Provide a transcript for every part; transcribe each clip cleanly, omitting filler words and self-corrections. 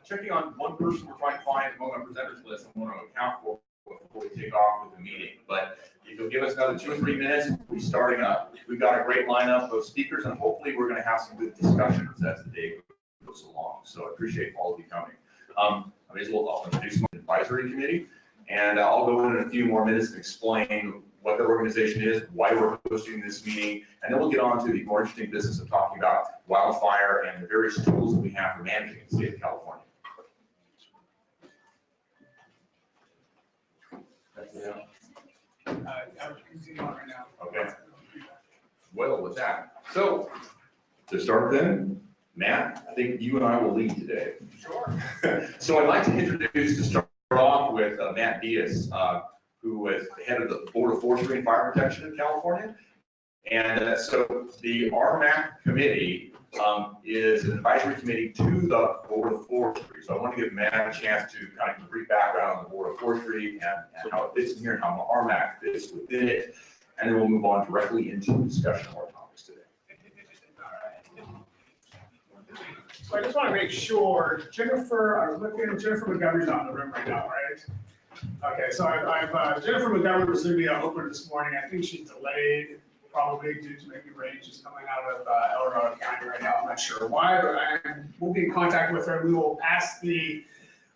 checking on one person we're trying to find among our presenters list and want to account for before we take off with the meeting. But if you'll give us another 2 or 3 minutes, we'll be starting up. We've got a great lineup of speakers, and hopefully we're going to have some good discussions as the day goes along. So I appreciate all of you coming. I may as well introduce my advisory committee, and I'll go in a few more minutes and explain what the organization is, why we're hosting this meeting, and then we'll get on to the more interesting business of talking about wildfire and the various tools that we have for managing the state of California. Okay. Well, with that, so to start then, Matt, I think you and I will lead today. Sure. So I'd like to introduce, to start off with Matt Diaz, who is the head of the Board of Forestry and Fire Protection in California. And so the RMAC committee is an advisory committee to the Board of Forestry. So I want to give Matt a chance to kind of give a brief background on the Board of Forestry and how it fits in here and how RMAC fits within it. And then we'll move on directly into the discussion of our topics today. So I just want to make sure, Jennifer, I was looking, Jennifer Montgomery's not in the room right now, right? Okay, so Jennifer Montgomery was going to be open this morning. I think she's delayed, probably due to maybe rain just coming out of El Dorado County right now. I'm not sure why, but we'll be in contact with her. We will pass the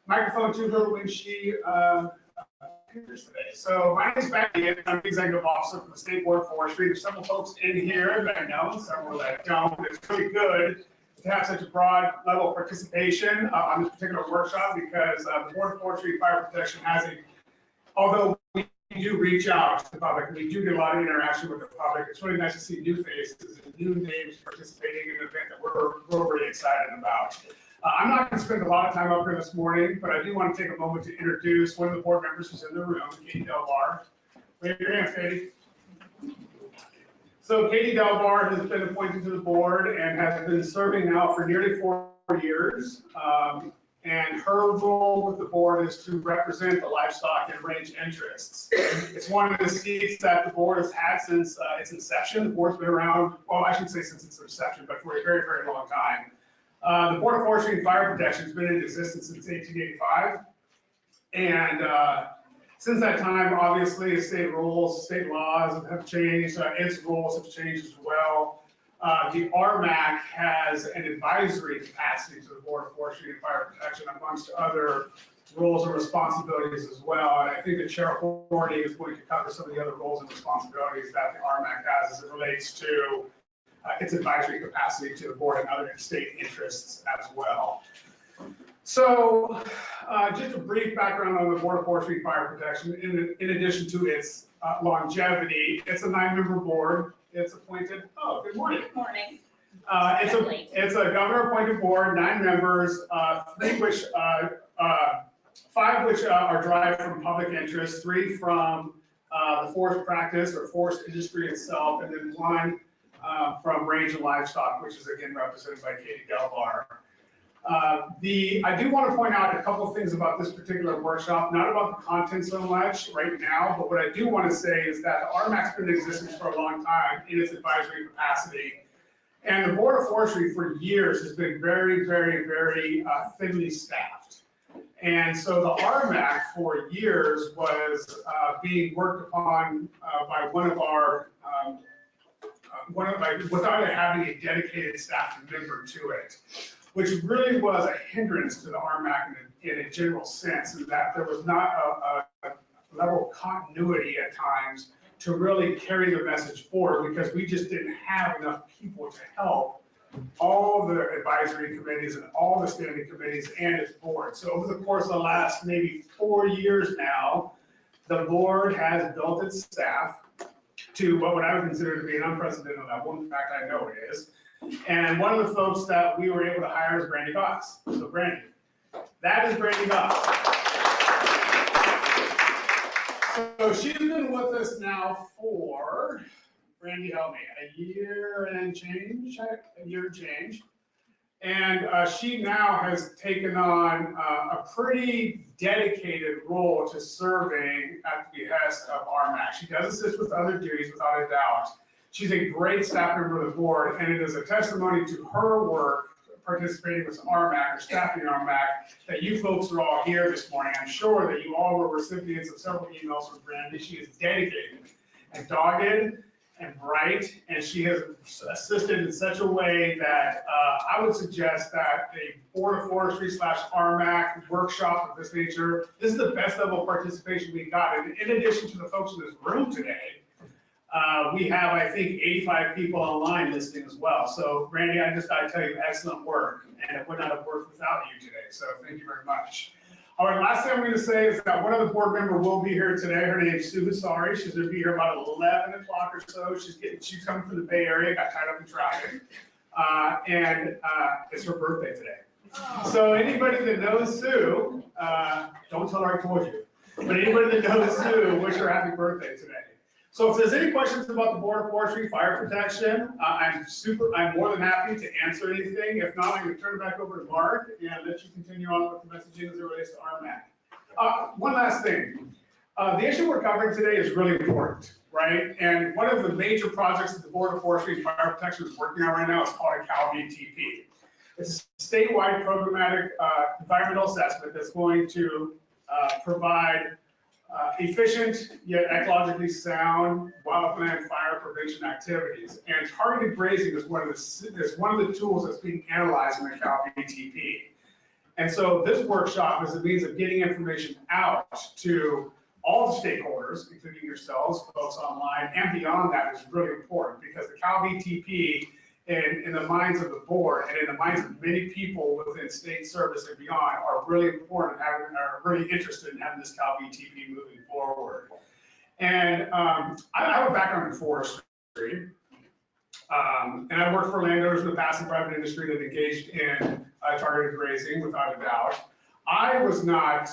microphone to her when she appears today. So my name is Becky, and I'm the executive officer for the State Board of Forestry. There's several folks in here that I know, several that don't. It's really good to have such a broad level of participation on this particular workshop because the Board of Forestry and Fire Protection has although we do reach out to the public, we do get a lot of interaction with the public. It's really nice to see new faces and new names participating in an event that we're really excited about. I'm not going to spend a lot of time up here this morning, but I do want to take a moment to introduce one of the board members who's in the room, Katie Delbar. Wave your hands, Katie. So Katie Delbar has been appointed to the board and has been serving now for nearly 4 years. And her role with the board is to represent the livestock and range interests. It's one of the seats that the board has had since its inception. The board's been around, well, I shouldn't say since its inception, but for a very, very long time. The Board of Forestry and Fire Protection has been in existence since 1885. And since that time, obviously, state rules, state laws have changed. Its rules have changed as well. The RMAC has an advisory capacity to the Board of Forestry and Fire Protection amongst other roles and responsibilities as well. And I think that Chair Horney is going to cover some of the other roles and responsibilities that the RMAC has as it relates to its advisory capacity to the board and other state interests as well. So just a brief background on the Board of Forestry and Fire Protection. In addition to its longevity, it's a 9-member board. It's appointed, oh, good morning. Good morning. It's a governor-appointed board, 9 members, 5 which are derived from public interest, 3 from the forest practice or forest industry itself, and then 1 from range and livestock, which is again represented by Katie Delbar. I do want to point out a couple of things about this particular workshop, not about the content so much right now, but what I do want to say is that the RMAC's been in existence for a long time in its advisory capacity. And the Board of Forestry for years has been very, very, very thinly staffed. And so the RMAC for years was being worked upon by one of our, without having a dedicated staff member to it, which really was a hindrance to the RMAC in a general sense, in that there was not a level of continuity at times to really carry the message forward because we just didn't have enough people to help all the advisory committees and all the standing committees and its board. So over the course of the last maybe 4 years now, the board has built its staff to what I would consider to be an unprecedented level. In fact, I know it is. And one of the folks that we were able to hire is Brandy Goss. So Brandy, that is Brandy Goss. So she's been with us now for, Brandy, help me, a year and change. And she now has taken on a pretty dedicated role to serving at the behest of RMAC. She does assist with other duties without a doubt. She's a great staff member of the board, and it is a testimony to her work participating with some RMAC or staffing RMAC, that you folks are all here this morning. I'm sure that you all were recipients of several emails from Brandy. She is dedicated and dogged and bright, and she has assisted in such a way that I would suggest that a Board of Forestry / RMAC workshop of this nature, this is the best level of participation we've got. And in addition to the folks in this room today, we have, I think, 85 people online listening as well. So Randy, I just got to tell you, excellent work, and it would not have worked without you today. So thank you very much. All right, last thing I'm going to say is that one of the board members will be here today. Her name is Sue Hasari. She's going to be here about 11 o'clock or so. She's coming from the Bay Area, got tied up in traffic, and it's her birthday today. So anybody that knows Sue, don't tell her I told you, but anybody that knows Sue, wish her happy birthday today. So if there's any questions about the Board of Forestry fire protection, I'm more than happy to answer anything. If not, I'm going to turn it back over to Mark and let you continue on with the messaging as it relates to RMAC. One last thing. The issue we're covering today is really important, right? And one of the major projects that the Board of Forestry and Fire Protection is working on right now is called a CalVTP. It's a statewide programmatic environmental assessment that's going to provide efficient yet ecologically sound wildland fire prevention activities. And targeted grazing is one of the tools that's being analyzed in the CalVTP. And so this workshop is a means of getting information out to all the stakeholders, including yourselves, folks online, and beyond that is really important because the CalVTP in the minds of the board and in the minds of many people within state service and beyond are really important and are really interested in having this CalVTP moving forward. And I have a background in forestry, and I worked for landowners in the past and private industry that engaged in targeted grazing, without a doubt. I was not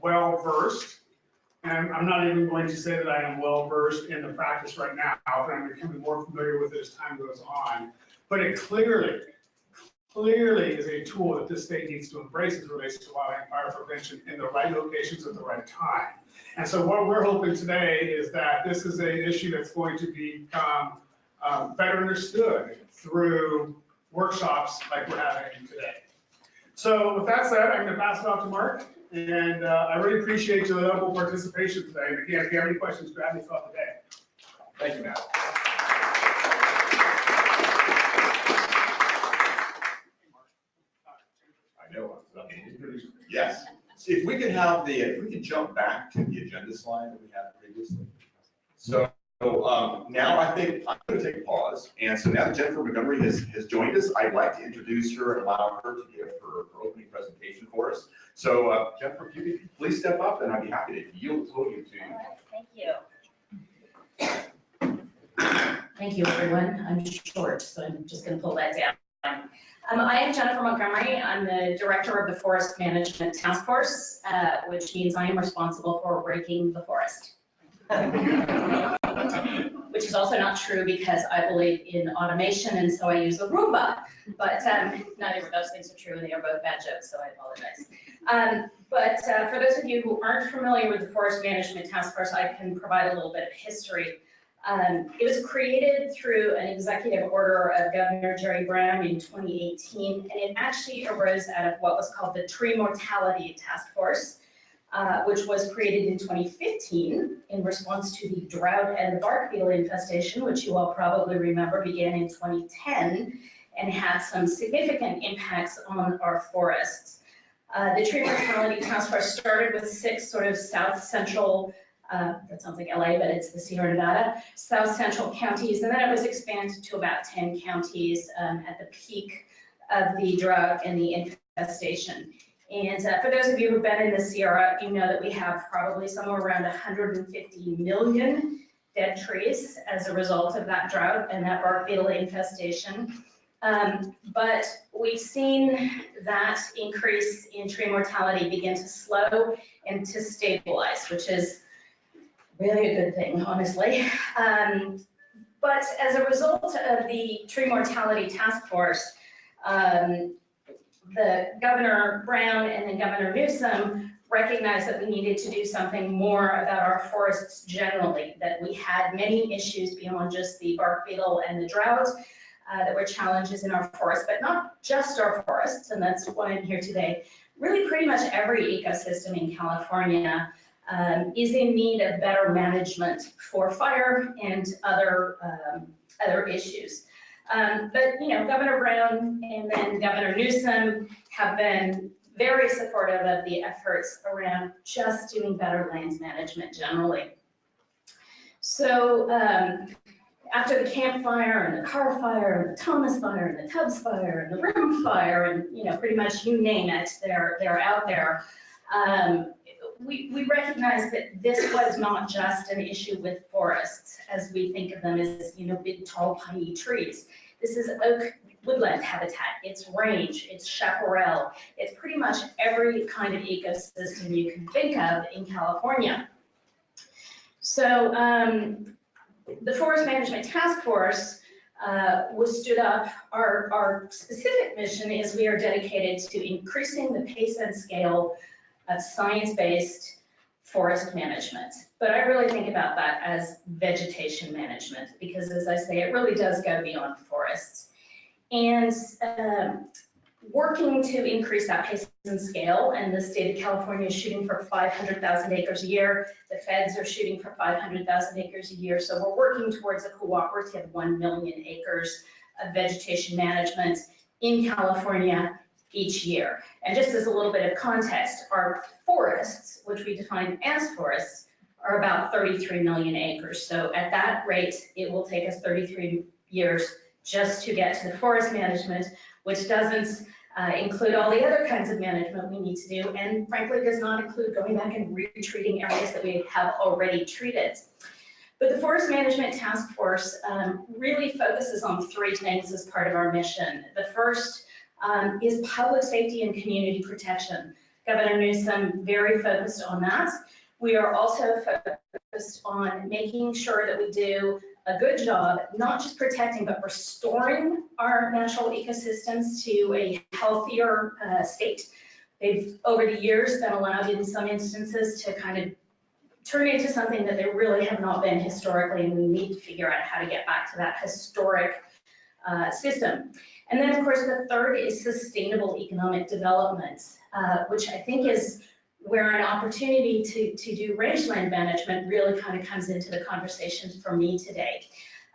well-versed, and I'm not even going to say that I am well-versed in the practice right now, but I'm becoming more familiar with it as time goes on. But it clearly is a tool that this state needs to embrace as it relates to wildland fire prevention in the right locations at the right time. And so what we're hoping today is that this is an issue that's going to become better understood through workshops like we're having today. So with that said, I'm going to pass it off to Mark. And I really appreciate your level of participation today. And again, if you have any questions, grab me throughout the day. Thank you, Matt. I know. Yes. See, if we could have if we could jump back to the agenda slide that we had previously. So now I think I'm going to take a pause. And so now that Jennifer Montgomery has joined us, I'd like to introduce her and allow her to give her opening presentation for us. So Jennifer, if you could please step up, and I'd be happy to yield the podium to you. Thank you. Thank you, everyone. I'm short, so I'm just going to pull that down. I am Jennifer Montgomery. I'm the director of the Forest Management Task Force, which means I am responsible for breaking the forest. Which is also not true because I believe in automation, and so I use a Roomba. But neither of those things are true, and they are both bad jokes, so I apologize. But for those of you who aren't familiar with the Forest Management Task Force, I can provide a little bit of history. It was created through an executive order of Governor Jerry Brown in 2018, and it actually arose out of what was called the Tree Mortality Task Force, which was created in 2015 in response to the drought and the bark beetle infestation, which you all probably remember began in 2010 and had some significant impacts on our forests. The Tree Mortality Task Force started with 6 sort of south central, that sounds like LA, but it's the Sierra Nevada, south central counties, and then it was expanded to about 10 counties at the peak of the drought and the infestation. And for those of you who've been in the Sierra, you know that we have probably somewhere around 150 million dead trees as a result of that drought and that bark beetle infestation. But we've seen that increase in tree mortality begin to slow and to stabilize, which is really a good thing, honestly. But as a result of the Tree Mortality Task Force, the Governor Brown and then Governor Newsom recognized that we needed to do something more about our forests generally, that we had many issues beyond just the bark beetle and the drought, that were challenges in our forests, but not just our forests, and that's why I'm here today. Really, pretty much every ecosystem in California is in need of better management for fire and other issues. But, you know, Governor Brown and then Governor Newsom have been very supportive of the efforts around just doing better lands management generally. So after the Camp Fire and the Carr Fire and the Thomas Fire and the Tubbs Fire and the Rim Fire and, you know, pretty much you name it, they're out there. We recognize that this was not just an issue with forests as we think of them as, you know, big, tall, piney trees. This is oak woodland habitat, it's range, it's chaparral, it's pretty much every kind of ecosystem you can think of in California. So the Forest Management Task Force was stood up. Our specific mission is we are dedicated to increasing the pace and scale of science-based forest management. But I really think about that as vegetation management, because as I say, it really does go beyond forests. And working to increase that pace and scale, and the state of California is shooting for 500,000 acres a year. The feds are shooting for 500,000 acres a year. So we're working towards a cooperative 1 million acres of vegetation management in California each year. And just as a little bit of context, our forests, which we define as forests, are about 33 million acres. So at that rate, it will take us 33 years just to get to the forest management, which doesn't include all the other kinds of management we need to do, and frankly does not include going back and retreating areas that we have already treated. But the Forest Management Task Force really focuses on 3 things as part of our mission. The first is public safety and community protection. Governor Newsom very focused on that. We are also focused on making sure that we do a good job, not just protecting, but restoring our natural ecosystems to a healthier state. They've, over the years, been allowed in some instances to kind of turn into something that they really have not been historically, and we need to figure out how to get back to that historic system. And then, of course, the third is sustainable economic development, which I think is where an opportunity to do rangeland management really kind of comes into the conversation for me today.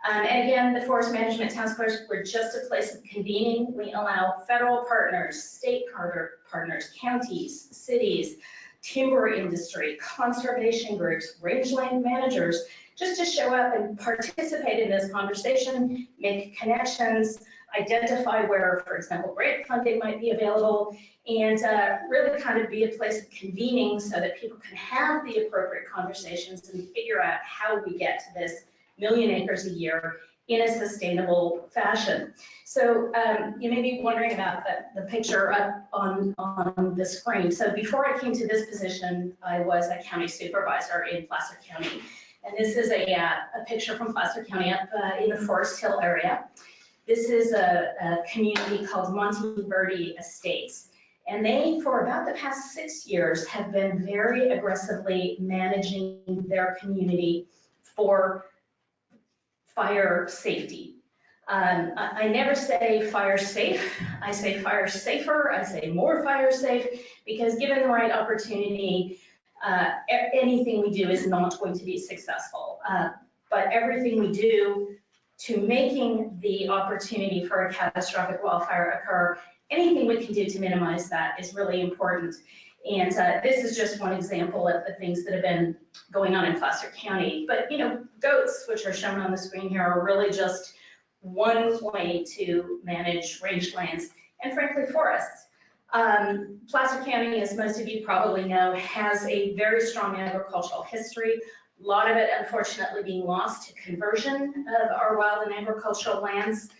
And again, the Forest Management Task Force, we're just a place of convening. We allow federal partners, state partners, counties, cities, timber industry, conservation groups, rangeland managers, just to show up and participate in this conversation, make connections, identify where, for example, grant funding might be available, and really kind of be a place of convening so that people can have the appropriate conversations and figure out how we get to this 1 million acres a year in a sustainable fashion. So you may be wondering about the picture up on the screen. So before I came to this position, I was a county supervisor in Placer County. And this is a picture from Placer County up in the Forest Hill area. This is a community called Monteverdi Estates. And they, for about the past 6 years, have been very aggressively managing their community for fire safety. I never say fire safe, I say fire safer, I say more fire safe, because given the right opportunity, anything we do is not going to be successful. But everything we do to making the opportunity for a catastrophic wildfire occur, anything we can do to minimize that is really important. And this is just one example of the things that have been going on in Placer County. But, you know, goats, which are shown on the screen here, are really just one way to manage rangelands and, frankly, forests. Placer County, as most of you probably know, has a very strong agricultural history. A lot of it, unfortunately, being lost to conversion of our wild and agricultural lands.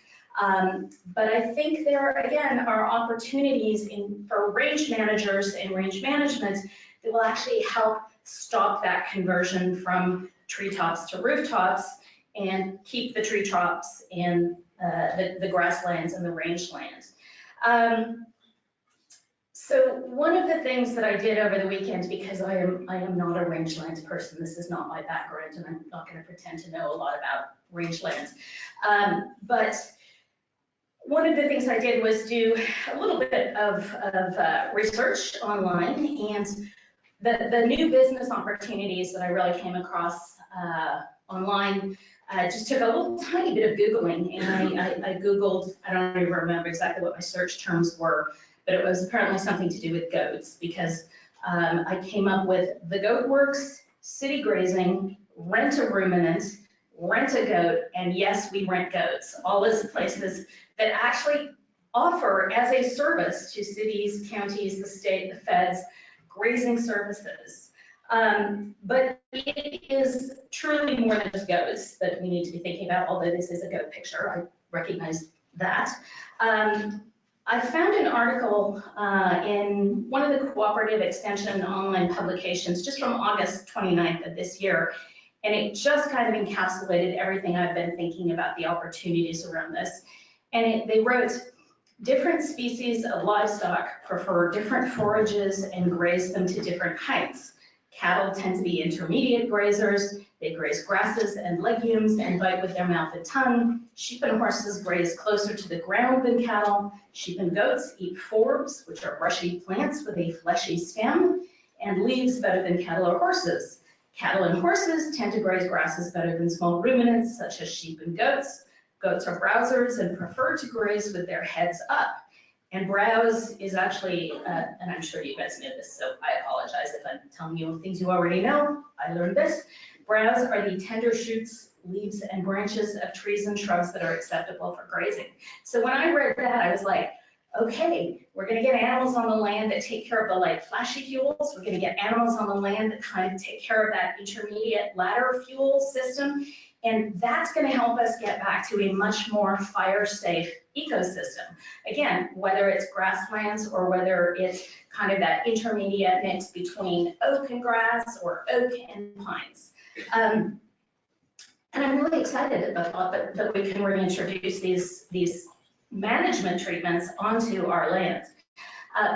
But I think there, again, are opportunities for range managers and range management that will actually help stop that conversion from treetops to rooftops and keep the treetops and the grasslands and the rangelands. So one of the things that I did over the weekend, because I am not a rangelands person, this is not my background, and I'm not going to pretend to know a lot about rangelands, but one of the things I did was do a little bit of research online, and the new business opportunities that I really came across online just took a little tiny bit of Googling, and I Googled, I don't even remember exactly what my search terms were, but it was apparently something to do with goats, because I came up with the Goat Works, City Grazing, Rent a Ruminant, Rent a Goat, and yes, we rent goats. All those places that actually offer as a service to cities, counties, the state, the feds, grazing services. But it is truly more than just goats that we need to be thinking about, although this is a goat picture, I recognize that. I found an article in one of the Cooperative Extension online publications just from August 29th of this year, and it just kind of encapsulated everything I've been thinking about the opportunities around this. And they wrote, different species of livestock prefer different forages and graze them to different heights. Cattle tend to be intermediate grazers. They graze grasses and legumes and bite with their mouth and tongue. Sheep and horses graze closer to the ground than cattle. Sheep and goats eat forbs, which are brushy plants with a fleshy stem, and leaves better than cattle or horses. Cattle and horses tend to graze grasses better than small ruminants, such as sheep and goats. Goats are browsers and prefer to graze with their heads up. And browse is actually, and I'm sure you guys know this, so I apologize if I'm telling you things you already know. I learned this. Browse are the tender shoots, leaves, and branches of trees and shrubs that are acceptable for grazing. So when I read that, I was like, okay, we're going to get animals on the land that take care of the light flashy fuels. We're going to get animals on the land that kind of take care of that intermediate ladder fuel system. And that's going to help us get back to a much more fire-safe ecosystem. Again, whether it's grasslands or whether it's kind of that intermediate mix between oak and grass or oak and pines. And I'm really excited at the thought that we can reintroduce these management treatments onto our lands.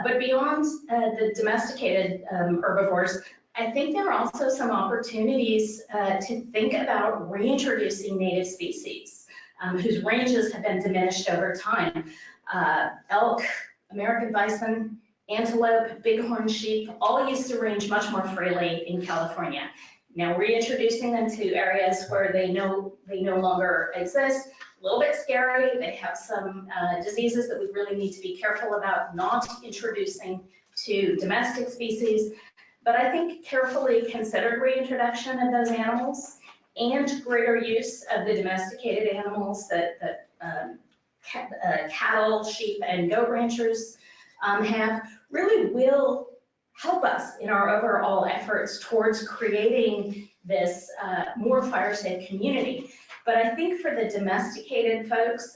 But beyond the domesticated herbivores, I think there are also some opportunities to think about reintroducing native species whose ranges have been diminished over time. Elk, American bison, antelope, bighorn sheep, all used to range much more freely in California. Now reintroducing them to areas where they no longer exist, a little bit scary. They have some diseases that we really need to be careful about not introducing to domestic species. But I think carefully considered reintroduction of those animals and greater use of the domesticated animals that cattle, sheep, and goat ranchers have really will help us in our overall efforts towards creating this more fire-safe community. But I think for the domesticated folks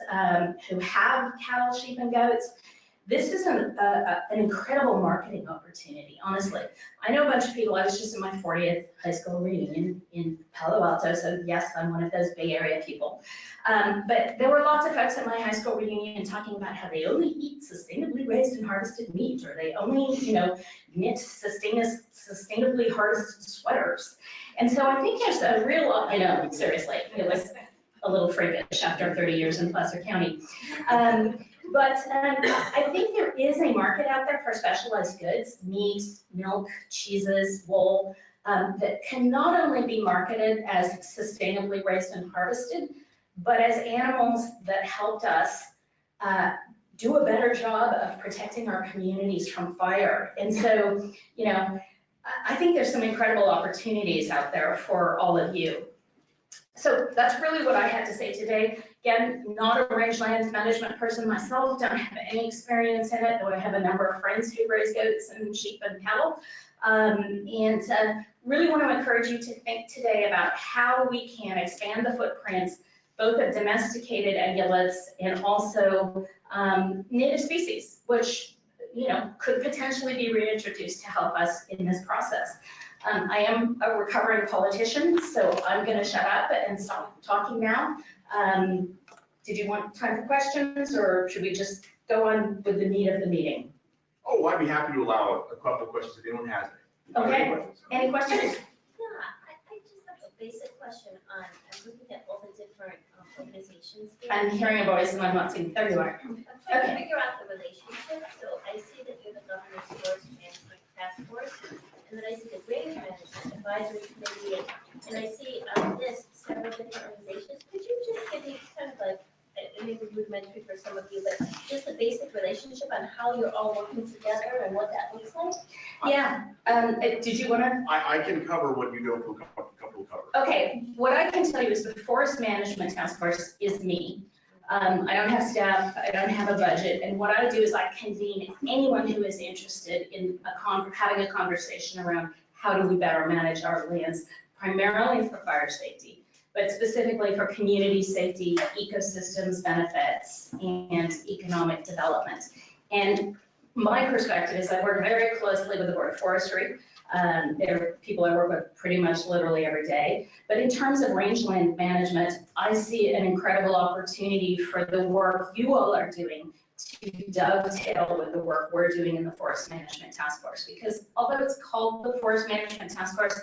who have cattle, sheep, and goats, this is an incredible marketing opportunity, honestly. I know a bunch of people, I was just in my 40th high school reunion in Palo Alto, so yes, I'm one of those Bay Area people. But there were lots of folks at my high school reunion talking about how they only eat sustainably raised and harvested meat, or they only, knit sustainably harvested sweaters. And so I think there's a real, I know, seriously, it was a little freakish after 30 years in Placer County. But I think there is a market out there for specialized goods, meat, milk, cheeses, wool, that can not only be marketed as sustainably raised and harvested, but as animals that helped us do a better job of protecting our communities from fire. And so, I think there's some incredible opportunities out there for all of you. So that's really what I had to say today. Again, not a rangeland management person myself, don't have any experience in it, though I have a number of friends who raise goats and sheep and cattle. Really want to encourage you to think today about how we can expand the footprints, both of domesticated ungulates and also native species, which could potentially be reintroduced to help us in this process. I am a recovering politician, so I'm going to shut up and stop talking now. Did you want time for questions, or should we just go on with the meat of the meeting? Oh, I'd be happy to allow a couple of questions if anyone has any. Okay, any questions? Yeah, I just have a basic question on, I'm looking at all the different organizations. I'm hearing a voice and I'm not seeing, there you are. I'm trying to figure out the relationship. So I see that you're the Governor's Forest Management Task Force, and then I see the Grazing Management Advisory Committee, and I see on this several different organizations. Could you just give me kind of like, maybe rudimentary for some of you, but just a basic relationship on how you're all working together and what that looks like? Yeah, did you want to? I can cover what you don't feel comfortable covering. Okay, what I can tell you is the Forest Management Task Force is me. I don't have staff, I don't have a budget, and what I do is I convene anyone who is interested in having a conversation around how do we better manage our lands, primarily for fire safety, but specifically for community safety, ecosystems benefits, and economic development. And my perspective is I work very closely with the Board of Forestry. They're people I work with pretty much literally every day. But in terms of rangeland management, I see an incredible opportunity for the work you all are doing to dovetail with the work we're doing in the Forest Management Task Force. Because although it's called the Forest Management Task Force,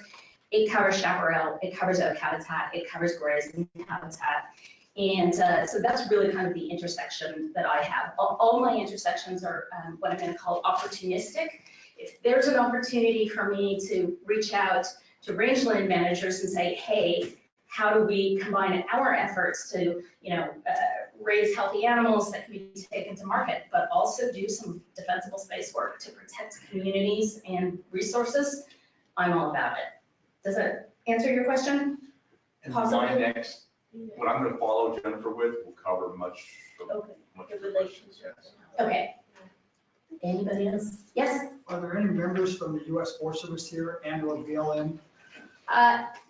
it covers chaparral, it covers oak habitat, it covers grazing habitat. And so that's really kind of the intersection that I have. All my intersections are what I'm going to call opportunistic. If there's an opportunity for me to reach out to rangeland managers and say, hey, how do we combine our efforts to, raise healthy animals that can be taken to market, but also do some defensible space work to protect communities and resources, I'm all about it. Does that answer your question? And Possibly. my next, what I'm going to follow Jennifer with will cover much of Okay, much the of the relationship. Okay. Anybody else? Yes? Are there any members from the U.S. Forest Service here and or BLM?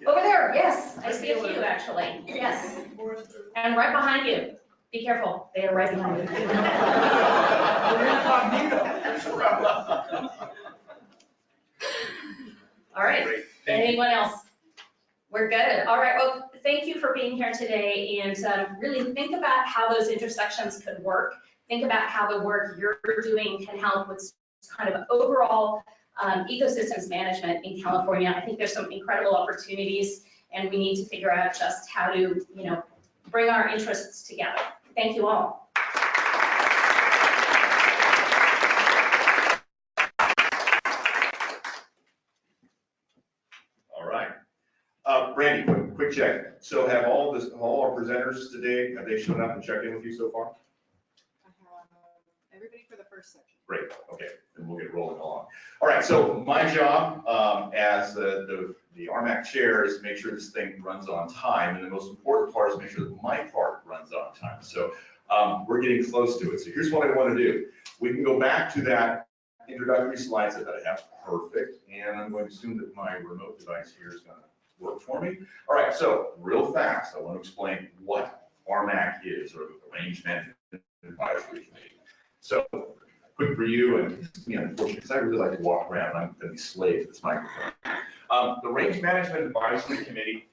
Over there, yes, I see a few actually, yes. And right behind you. Be careful, they are right behind you. All right, Great. Thank you. anyone else? We're good. All right, well, thank you for being here today and really think about how those intersections could work. Think about how the work you're doing can help with kind of overall ecosystems management in California. I think there's some incredible opportunities and we need to figure out just how to, bring our interests together. Thank you all. All right. Randy, quick check. So have all our presenters today, have they shown up and checked in with you so far? Everybody for the first section. Great, okay, then we'll get rolling along. All right, so my job as the RMAC chair is to make sure this thing runs on time, and the most important part is make sure that my part runs on time. So we're getting close to it. So here's what I want to do. We can go back to that introductory slide set that I have. Perfect, and I'm going to assume that my remote device here is going to work for me. All right, so real fast, I want to explain what RMAC is, or the Range Management Advisory Committee. So, quick for you, and unfortunately, because I really like to walk around, I'm going to be slave to this microphone. The Range Management Advisory Committee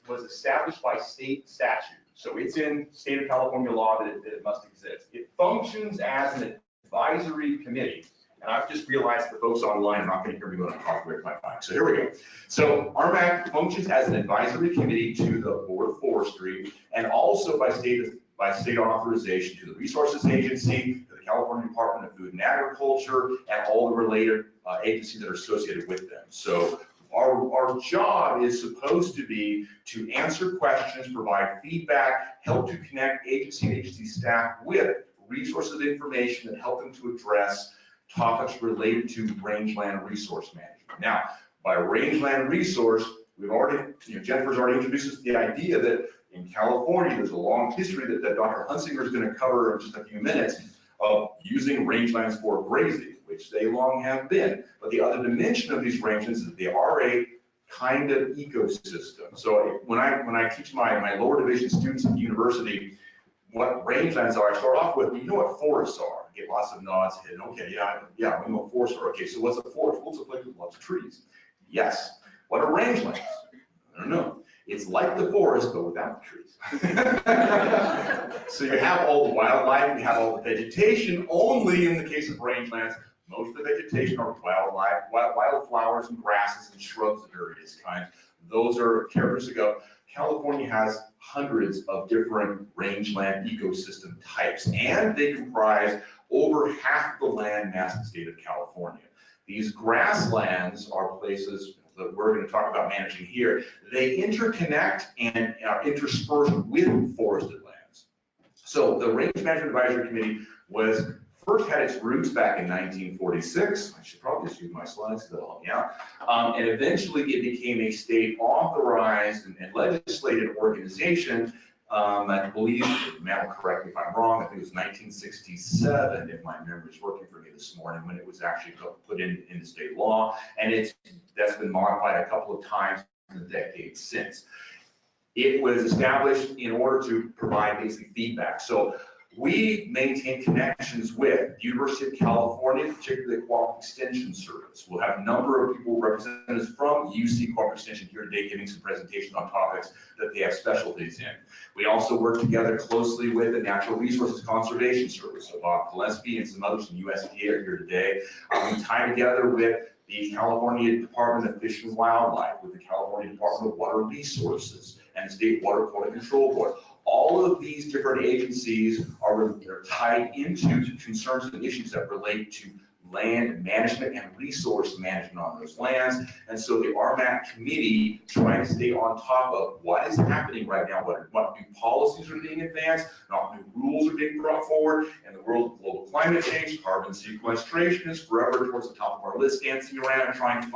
was established by state statute. So it's in state of California law that it must exist. It functions as an advisory committee. And I've just realized the folks online are not going to hear me when I'm talking with my mic. So here we go. So RMAC functions as an advisory committee to the Board of Forestry and also by state authorization to the Resources Agency, to the California Department of Food and Agriculture, and all the related agencies that are associated with them. So our job is supposed to be to answer questions, provide feedback, help to connect agency and agency staff with resources and information that help them to address topics related to rangeland resource management. Now, by rangeland resource, we've already, Jennifer's already introduced us to the idea that in California, there's a long history that Dr. Hunsinger is going to cover in just a few minutes of using rangelands for grazing, which they long have been. But the other dimension of these rangelands is that they are a kind of ecosystem. So when I teach my lower division students at the university what rangelands are, I start off with, you know what forests are. I get lots of nods, and okay, yeah, we know what forests are. Okay, so what's a forest? Well, it's a place with lots of trees. Yes. What are rangelands? I don't know. It's like the forest, but without the trees. So you have all the wildlife, you have all the vegetation. Only in the case of rangelands, most of the vegetation are wildlife, wildflowers and grasses and shrubs of various kinds. Those are characteristic of California has hundreds of different rangeland ecosystem types, and they comprise over half the land mass in the state of California. These grasslands are places that we're going to talk about managing here. They interconnect and are interspersed with forested lands. So the Range Management Advisory Committee first had its roots back in 1946. I should probably just use my slides to help me out. And eventually it became a state authorized and legislated organization. I believe, Matt will correct me if I'm wrong, I think it was 1967, if my memory is working for me this morning, when it was actually put into state law. And that's been modified a couple of times in the decades since. It was established in order to provide basic feedback. So we maintain connections with the University of California, particularly the Cooperative Extension Service. We'll have a number of people, representatives from UC Cooperative Extension here today giving some presentations on topics that they have specialties in. We also work together closely with the Natural Resources Conservation Service. So Bob Gillespie and some others from USDA are here today. We tie together with the California Department of Fish and Wildlife, with the California Department of Water Resources, and the State Water Quality Control Board. All of these different agencies are tied into concerns and issues that relate to land management and resource management on those lands. And so the RMAC committee trying to stay on top of what is happening right now, what new policies are being advanced, what new rules are being brought forward. In the world of global climate change, carbon sequestration is forever towards the top of our list, dancing around and trying to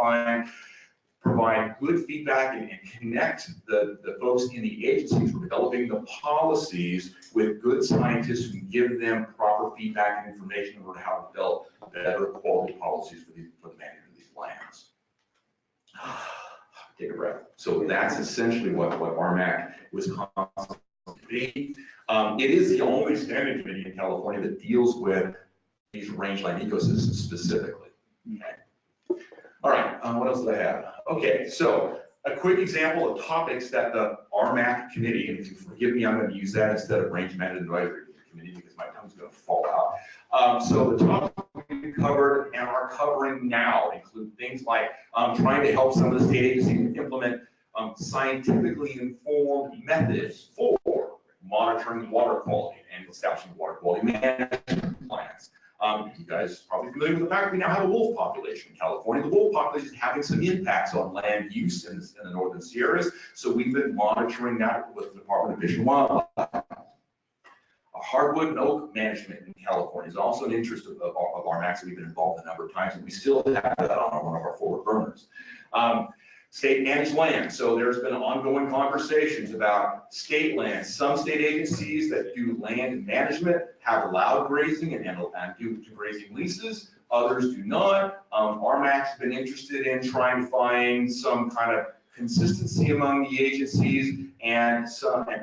provide good feedback and connect the folks in the agencies who are developing the policies with good scientists who can give them proper feedback and information on how to develop better quality policies for the management of these lands. Take a breath. So that's essentially what RMAC was constituted to be. It is the only standing committee in California that deals with these rangeland ecosystems specifically. Okay. All right, what else do I have? Okay, so a quick example of topics that the RMAC committee, and if you forgive me, I'm going to use that instead of Range Management Advisory Committee because my tongue's going to fall out. So the topics we covered and are covering now include things like trying to help some of the state agencies implement scientifically informed methods for monitoring water quality and establishing water quality management plans. You guys are probably familiar with the fact we now have a wolf population in California. The wolf population is having some impacts on land use in the northern Sierras, so we've been monitoring that with the Department of Fish and Wildlife. Hardwood and oak management in California is also an interest of RMAC, so we've been involved a number of times, and we still have that on one of our forward burners. State managed land. So there's been ongoing conversations about state land. Some state agencies that do land management have allowed grazing and do grazing leases. Others do not. RMAC's been interested in trying to find some kind of consistency among the agencies and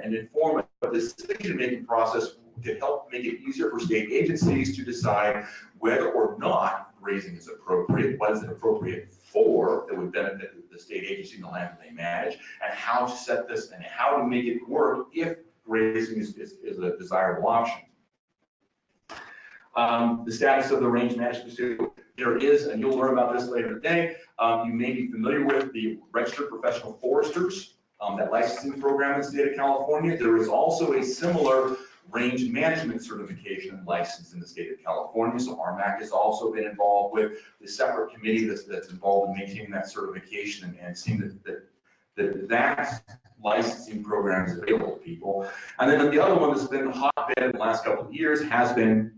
inform a decision-making process to help make it easier for state agencies to decide whether or not grazing is appropriate, what is it appropriate for that would benefit the state agency and the land that they manage, and how to set this and how to make it work if grazing is a desirable option. The status of the range management, there is, and you'll learn about this later today, you may be familiar with the Registered Professional Foresters, that licensing program in the state of California. There is also a similar range management certification license in the state of California. So RMAC has also been involved with the separate committee that's involved in maintaining that certification and seeing that licensing program is available to people. And then the other one that's been hotbed in the last couple of years has been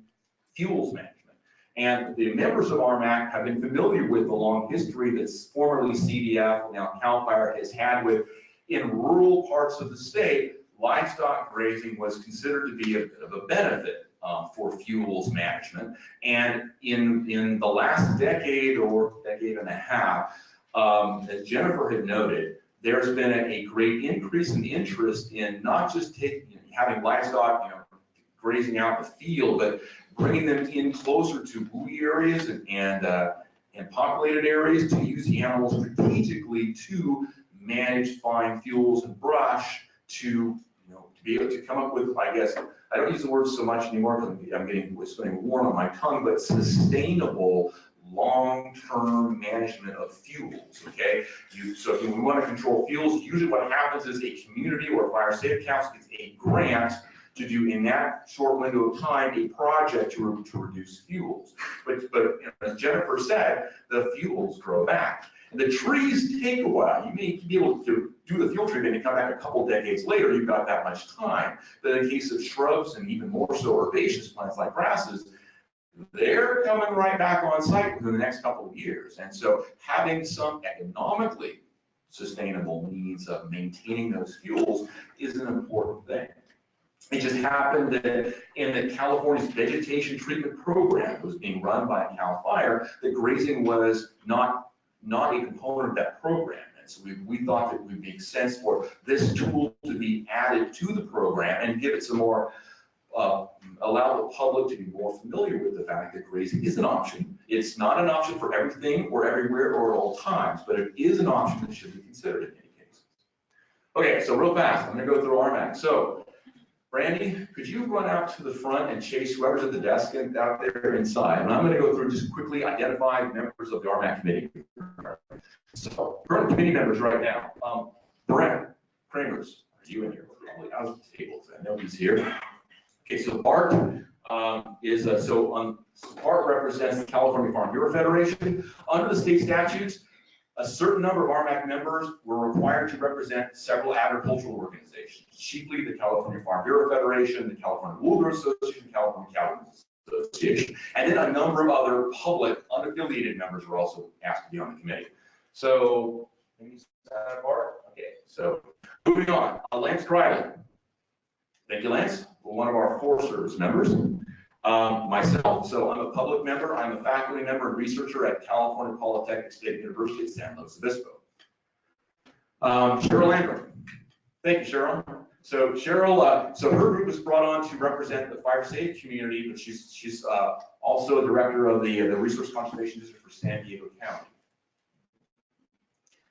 fuels management. And the members of RMAC have been familiar with the long history that's formerly CDF, now CAL FIRE, has had with, in rural parts of the state, livestock grazing was considered to be a bit of a benefit for fuels management. And in the last decade or decade and a half, as Jennifer had noted, there's been a great increase in interest in not just having livestock, grazing out in the field, but bringing them in closer to buoy areas and populated areas to use the animals strategically to manage fine fuels and brush to be able to come up with, I guess, I don't use the word so much anymore because it's getting warm on my tongue, but sustainable long-term management of fuels, okay? So if we want to control fuels, usually what happens is a community or fire safety council gets a grant to do in that short window of time a project to reduce fuels. But you know, as Jennifer said, the fuels grow back. And the trees take a while. You may be able to do the fuel treatment and come back a couple decades later, you've got that much time. But in the case of shrubs and even more so herbaceous plants like grasses, they're coming right back on site within the next couple of years. And so having some economically sustainable means of maintaining those fuels is an important thing. It just happened that in the California's vegetation treatment program that was being run by Cal Fire, that grazing was not a component of that program. And so we thought that it would make sense for this tool to be added to the program and give it some more, allow the public to be more familiar with the fact that grazing is an option. It's not an option for everything or everywhere or at all times, but it is an option that should be considered in many cases. Okay, so real fast, I'm gonna go through RMAC. So Brandy, could you run out to the front and chase whoever's at the desk and out there inside? And I'm going to go through and just quickly identify members of the RMAC committee. So current committee members right now. Brent Kramers, are you in here? Probably out of the table, so I know he's here. Okay, so Bart Bart represents the California Farm Bureau Federation. Under the state statutes, a certain number of RMAC members were required to represent several agricultural organizations, chiefly the California Farm Bureau Federation, the California Wool Growers Association, California Cattlemen's Association, and then a number of other public unaffiliated members were also asked to be on the committee. So, Bart? Okay, so moving on, Lance Criley. Thank you, Lance. We're one of our Forest Service members. Myself, so I'm a public member, I'm a faculty member and researcher at California Polytechnic State University at San Luis Obispo. Cheryl Landrum. Thank you, Cheryl. So Cheryl, so her group was brought on to represent the fire safety community, but she's also a director of the Resource Conservation District for San Diego County.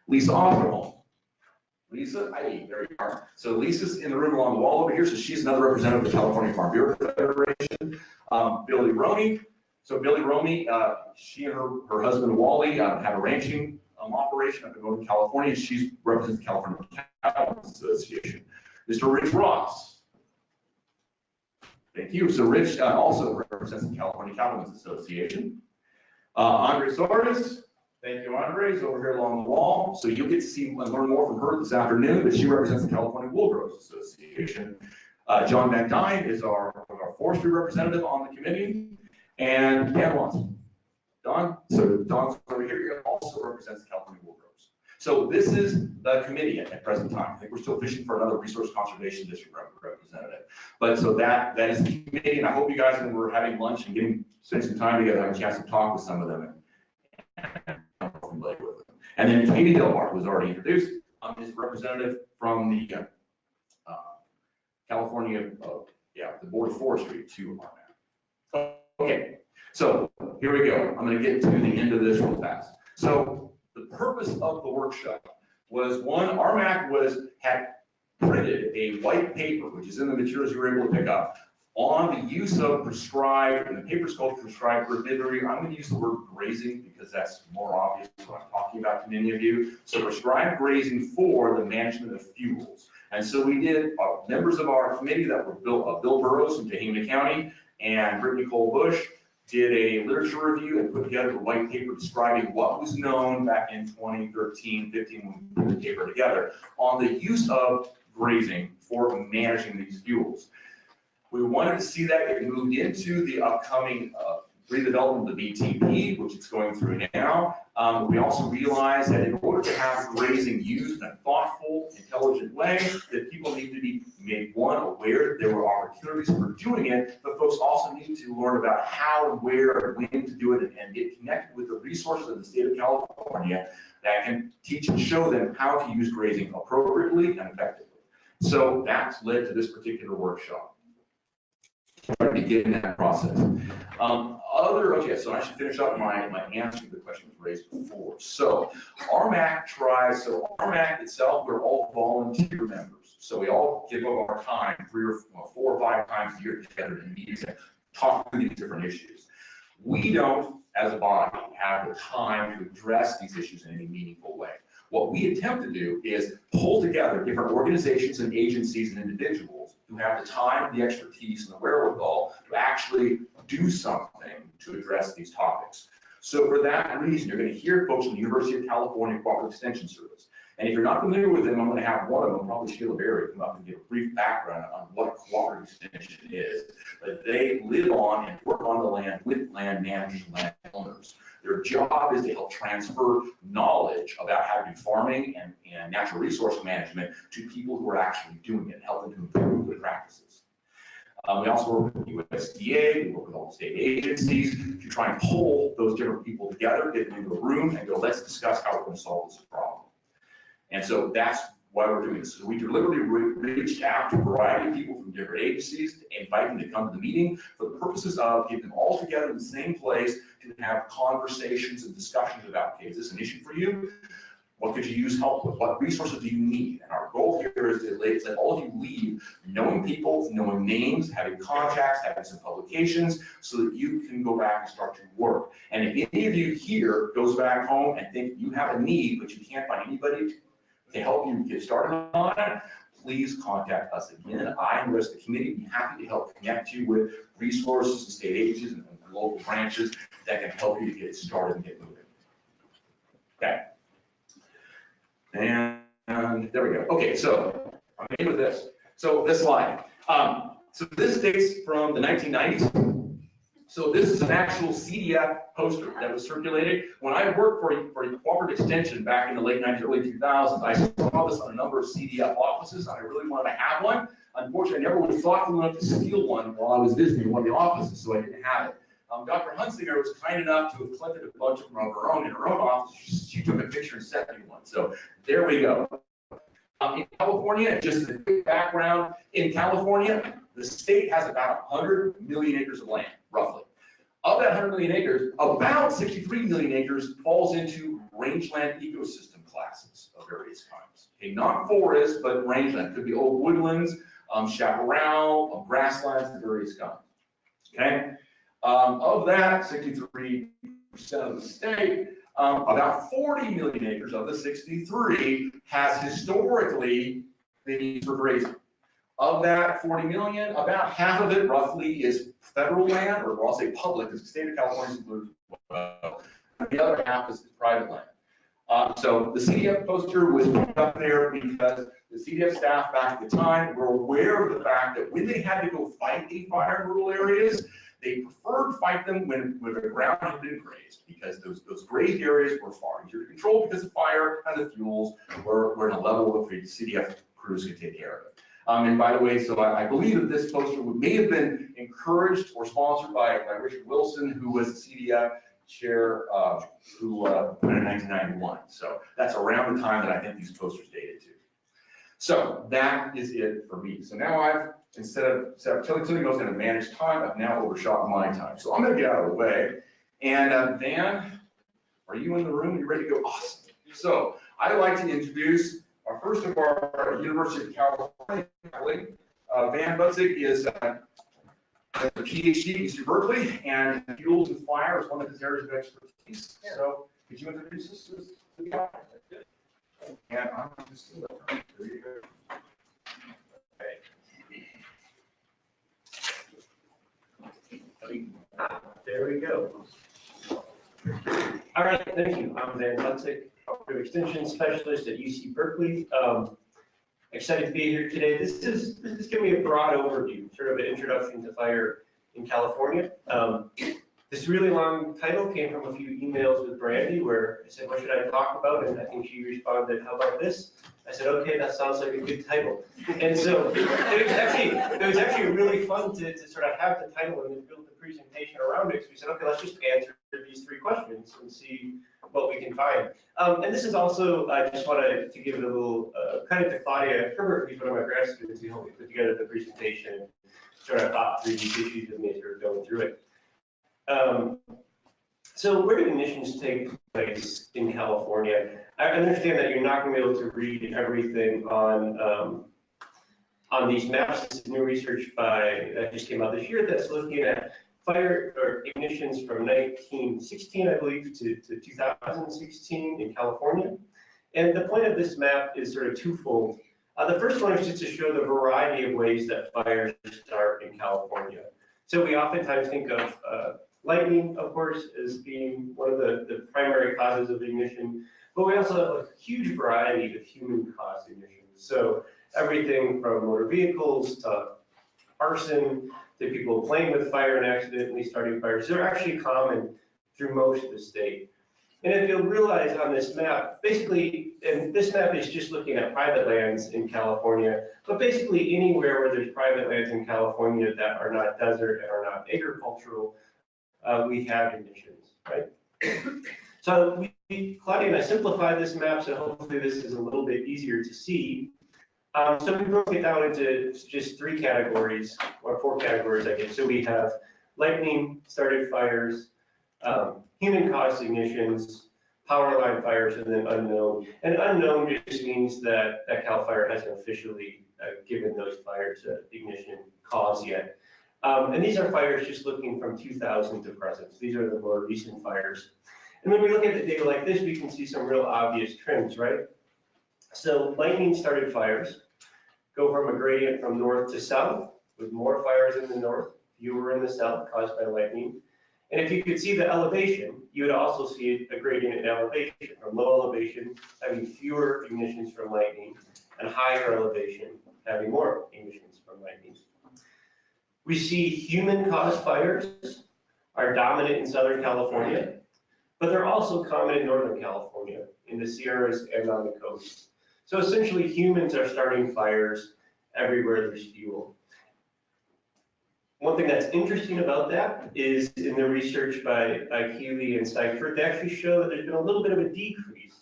Lisa Offerholm. Lisa, hi, there you are. So Lisa's in the room along the wall over here, so she's another representative of the California Farm Bureau Federation. Billy Romey. So Billy Romey, she and her husband Wally have a ranching operation up in Northern California. She represents the California Cattlemen's Association. Mr. Rich Ross. Thank you. So Rich also represents the California Cattlemen's Association. Andre Soares. Thank you, Andre. He's over here along the wall. So you'll get to see and learn more from her this afternoon, but she represents the California Wool Growers Association. John Van Dyne is our forestry representative on the committee, and Dan Watson. Don's over here, he also represents the California Wool Growers. So this is the committee at present time. I think we're still fishing for another Resource Conservation District representative. But so that is the committee, and I hope you guys, when we're having lunch and spending some time together, have a chance to talk with some of them and familiar with them. And then Katie Delmar, who was already introduced, is a representative from the California, the Board of Forestry to RMAC. Okay, so here we go. I'm going to get to the end of this real fast. So the purpose of the workshop was, one, RMAC had printed a white paper, which is in the materials you were able to pick up, on the use of prescribed, and the paper's called prescribed herbivory. I'm going to use the word grazing because that's more obvious what I'm talking about to many of you. So prescribed grazing for the management of fuels. And so we did, members of our committee that were Bill Burrows from Tehama County and Brittany Cole Bush did a literature review and put together a white paper describing what was known back in 2013, 15 when we put the paper together on the use of grazing for managing these fuels. We wanted to see that get moved into the upcoming redevelopment of the BTP, which it's going through now. We also realized that in order to have grazing used in a thoughtful, intelligent way, that people need to be made, one, aware that there were opportunities for doing it, but folks also need to learn about how and where and when to do it and get connected with the resources of the state of California that can teach and show them how to use grazing appropriately and effectively. So that's led to this particular workshop. To begin that process. Okay, so I should finish up my answer to the question that was raised before. So RMAC RMAC itself, we're all volunteer members. So we all give up our time 4 or 5 times a year together in meetings and talk through these different issues. We don't as a body, have the time to address these issues in any meaningful way. What we attempt to do is pull together different organizations and agencies and individuals who have the time, the expertise, and the wherewithal to actually do something to address these topics. So for that reason, you're going to hear folks from the University of California Cooperative Extension Service. And if you're not familiar with them, I'm going to have one of them, probably Sheila Berry, come up and give a brief background on what cooperative extension is. But they live on and work on the land with land managers and land owners. Their job is to help transfer knowledge about how to do farming and natural resource management to people who are actually doing it, helping to improve their practices. We also work with USDA, we work with all the state agencies to try and pull those different people together, get them into a room and go, let's discuss how we're going to solve this problem. And so that's why we're doing this. So we deliberately reached out to a variety of people from different agencies to invite them to come to the meeting for the purposes of getting them all together in the same place to have conversations and discussions about, okay, is this an issue for you? What could you use help with? What resources do you need? And our goal here is to let all of you leave knowing people, knowing names, having contacts, having some publications, so that you can go back and start to work. And if any of you here goes back home and think you have a need, but you can't find anybody to help you get started on it, please contact us again. I and the rest of the committee will be happy to help connect you with resources and state agencies and local branches that can help you to get started and get moving. Okay. And there we go. Okay, so I'm in with this. So this slide. So this dates from the 1990s. So this is an actual CDF poster that was circulated. When I worked for a cooperative extension back in the late 90s, early 2000s, I saw this on a number of CDF offices, and I really wanted to have one. Unfortunately, I never was thoughtful enough to steal one while I was visiting one of the offices, so I didn't have it. Dr. Hunsinger was kind enough to have collected a bunch of them of her own in her own office. She took a picture and sent me one. So there we go. In California, just as a quick background, in California, the state has about 100 million acres of land, roughly. Of that 100 million acres, about 63 million acres falls into rangeland ecosystem classes of various kinds. Okay, not forest, but rangeland. Could be old woodlands, chaparral, grasslands of various kinds. Okay. Of that 63% of the state, about 40 million acres of the 63 has historically been used for grazing. Of that 40 million, about half of it roughly is federal land, or I'll say public, because the state of California is included as well. The other half is private land. So the CDF poster was put up there because the CDF staff back at the time were aware of the fact that when they had to go fight a fire in rural areas, they preferred to fight them when the ground had been grazed, because those grazed areas were far easier to control because the fire and the fuels were in a level that the CDF crews could take care of it. And by the way, so I believe that this poster may have been encouraged or sponsored by Richard Wilson, who was the CDF chair who put it in 1991. So that's around the time that I think these posters dated to. So that is it for me. So now I've, instead of telling Tilly I was going to manage time, I've now overshot my time. So I'm going to get out of the way. And Van, are you in the room? You ready to go? Awesome. So I'd like to introduce our first of our University of California colleague. Van Butzig is a PhD at UC Berkeley, and fuels and fire is one of his areas of expertise. So could you introduce us to the guy? And I'm just there you go. There we go. All right, thank you. I'm Van Butzig, Extension Specialist at UC Berkeley. Excited to be here today. This is giving me a broad overview, sort of an introduction to fire in California. This really long title came from a few emails with Brandy where I said, what should I talk about? And I think she responded, how about this? I said, okay, that sounds like a good title. And so it was actually really fun to sort of have the title and then build the presentation around it. So we said, okay, let's just answer these three questions and see what we can find. And this is also, I just wanted to give it a little credit to Claudia Herbert, who's one of my grad students who helped me put together the presentation, sort of thought through these issues with me, sort of going through it. So where do emissions take place in California? I understand that you're not going to be able to read everything on these maps. This is new research that just came out this year that's looking at fire or ignitions from 1916, I believe, to 2016 in California. And the point of this map is sort of twofold. The first one is just to show the variety of ways that fires start in California. So we oftentimes think of lightning, of course, as being one of the primary causes of ignition, but we also have a huge variety of human-caused ignitions. So everything from motor vehicles to arson, to people playing with fire and accidentally starting fires. They're actually common through most of the state. And if you'll realize on this map, basically, and this map is just looking at private lands in California, but basically anywhere where there's private lands in California that are not desert and are not agricultural, we have ignitions, right? So Claudia and I simplified this map, so hopefully this is a little bit easier to see. So we broke it down into just 3 categories, or 4 categories, I guess. So we have lightning started fires, human-caused ignitions, power line fires, and then unknown. And unknown just means that CAL FIRE hasn't officially given those fires ignition cause yet. And these are fires just looking from 2000 to present. These are the more recent fires. And when we look at the data like this, we can see some real obvious trends, right? So lightning started fires go from a gradient from north to south, with more fires in the north, fewer in the south caused by lightning. And if you could see the elevation, you would also see a gradient in elevation, from low elevation having fewer ignitions from lightning, and higher elevation having more ignitions from lightning. We see human-caused fires are dominant in Southern California, but they're also common in Northern California, in the Sierras and on the coast. So essentially, humans are starting fires everywhere there's fuel. One thing that's interesting about that is in the research by Keeley and Seifert, they actually show that there's been a little bit of a decrease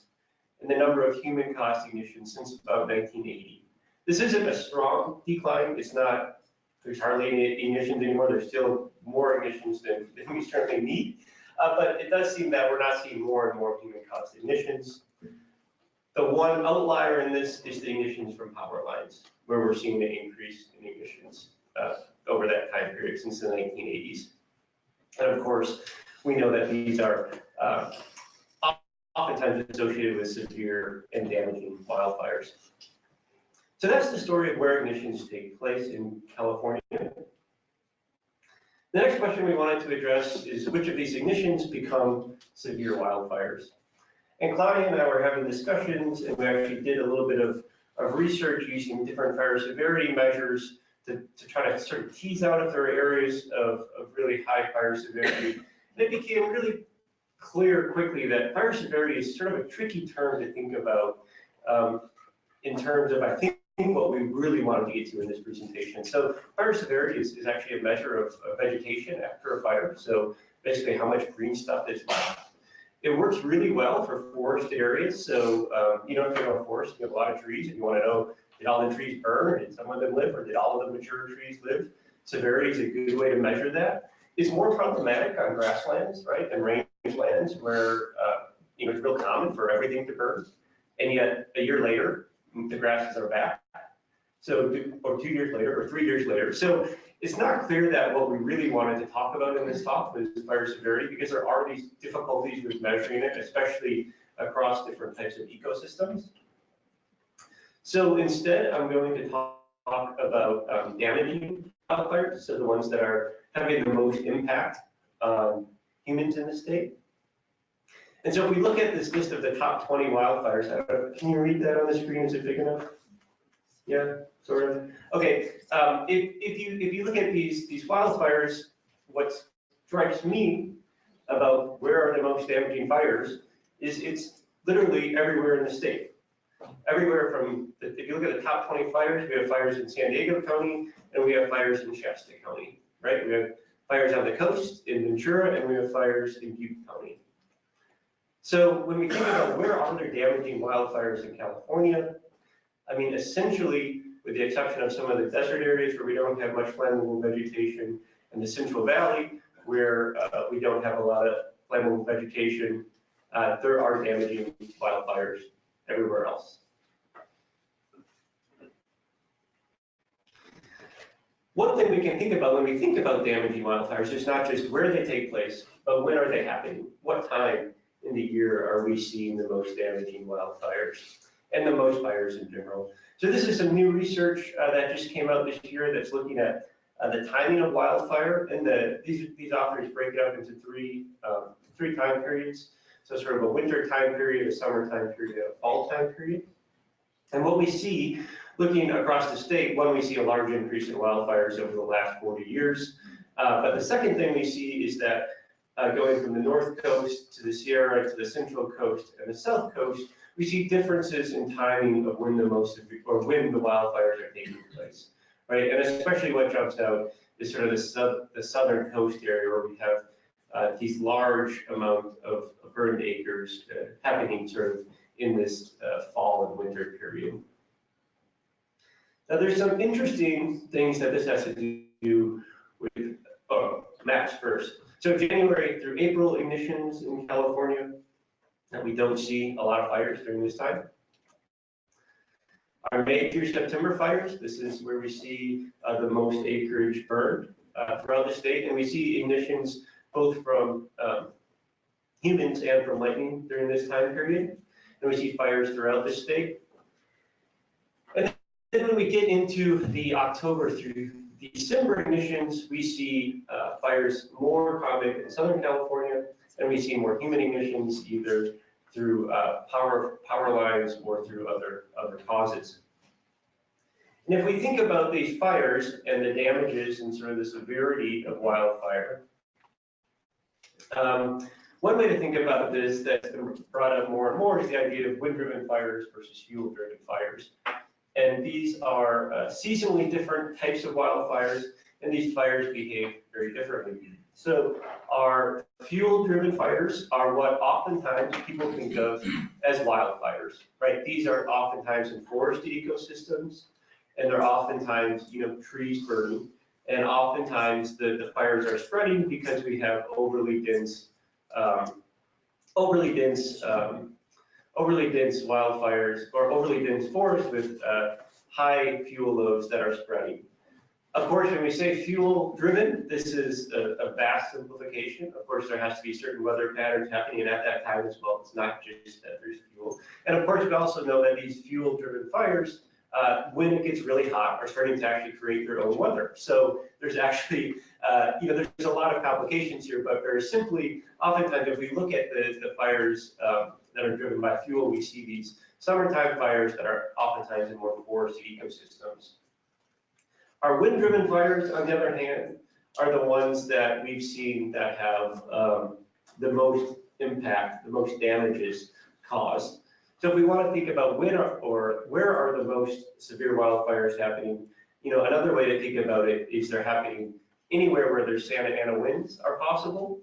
in the number of human-caused ignitions since about 1980. This isn't a strong decline. It's not, there's hardly any ignitions anymore. There's still more ignitions than we certainly need. But it does seem that we're not seeing more and more human-caused ignitions. The one outlier in this is the ignitions from power lines, where we're seeing an increase in ignitions over that time period since the 1980s. And of course, we know that these are oftentimes associated with severe and damaging wildfires. So that's the story of where ignitions take place in California. The next question we wanted to address is which of these ignitions become severe wildfires? And Claudia and I were having discussions, and we actually did a little bit of research using different fire severity measures to try to sort of tease out if there are areas of really high fire severity. And it became really clear quickly that fire severity is sort of a tricky term to think about in terms of, I think, what we really wanted to get to in this presentation. So fire severity is actually a measure of vegetation after a fire. So basically how much green stuff is left. It works really well for forested areas. So, if you have a forest, you have a lot of trees, and you want to know, did all the trees burn, or did some of them live, or did all of the mature trees live? Severity is a good way to measure that. It's more problematic on grasslands, right, and rangelands, where it's real common for everything to burn, and yet a year later, the grasses are back. So, or 2 years later, or 3 years later. So it's not clear that what we really wanted to talk about in this talk was fire severity, because there are these difficulties with measuring it, especially across different types of ecosystems. So instead, I'm going to talk about damaging wildfires, so the ones that are having the most impact on humans in the state. And so if we look at this list of the top 20 wildfires, can you read that on the screen? Is it big enough? Yeah, sort of. Okay, if you look at these wildfires, what strikes me about where are the most damaging fires is it's literally everywhere in the state. Everywhere from, if you look at the top 20 fires, we have fires in San Diego County, and we have fires in Shasta County, right? We have fires on the coast in Ventura, and we have fires in Butte County. So when we think about where are there damaging wildfires in California, I mean, essentially, with the exception of some of the desert areas where we don't have much flammable vegetation, and the Central Valley, where we don't have a lot of flammable vegetation, there are damaging wildfires everywhere else. One thing we can think about when we think about damaging wildfires is not just where they take place, but when are they happening? What time in the year are we seeing the most damaging wildfires and the most fires in general? So this is some new research that just came out this year that's looking at the timing of wildfire, and these authors break it up into three time periods. So sort of a winter time period, a summer time period, and a fall time period. And what we see, looking across the state, one, we see a large increase in wildfires over the last 40 years. But the second thing we see is that going from the North Coast to the Sierra to the Central Coast and the South Coast, we see differences in timing of when the wildfires are taking place, right? And especially what jumps out is sort of the southern coast area where we have these large amount of burned acres happening sort of in this fall and winter period. Now there's some interesting things that this has to do with maps first. So January through April ignitions in California, that we don't see a lot of fires during this time. Our May through September fires, this is where we see the most acreage burned throughout the state, and we see ignitions both from humans and from lightning during this time period. And we see fires throughout the state. And then when we get into the October through December ignitions, we see fires more common in Southern California, and we see more human ignitions either through power lines or through other causes. And if we think about these fires and the damages and sort of the severity of wildfire, one way to think about this that's been brought up more and more is the idea of wind-driven fires versus fuel-driven fires. And these are seasonally different types of wildfires, and these fires behave very differently. So our fuel-driven fires are what oftentimes people think of as wildfires, right? These are oftentimes in forested ecosystems, and they're oftentimes, trees burning, and oftentimes the fires are spreading because we have overly dense wildfires or overly dense forests with high fuel loads that are spreading. Of course, when we say fuel driven, this is a vast simplification. Of course, there has to be certain weather patterns happening at that time as well. It's not just that there's fuel. And of course, we also know that these fuel driven fires, when it gets really hot, are starting to actually create their own weather. So there's actually, there's a lot of complications here, but very simply, oftentimes if we look at the fires that are driven by fuel, we see these summertime fires that are oftentimes in more forested ecosystems. Our wind-driven fires, on the other hand, are the ones that we've seen that have the most impact, the most damages caused. So if we want to think about where are the most severe wildfires happening, another way to think about it is they're happening anywhere where there's Santa Ana winds are possible,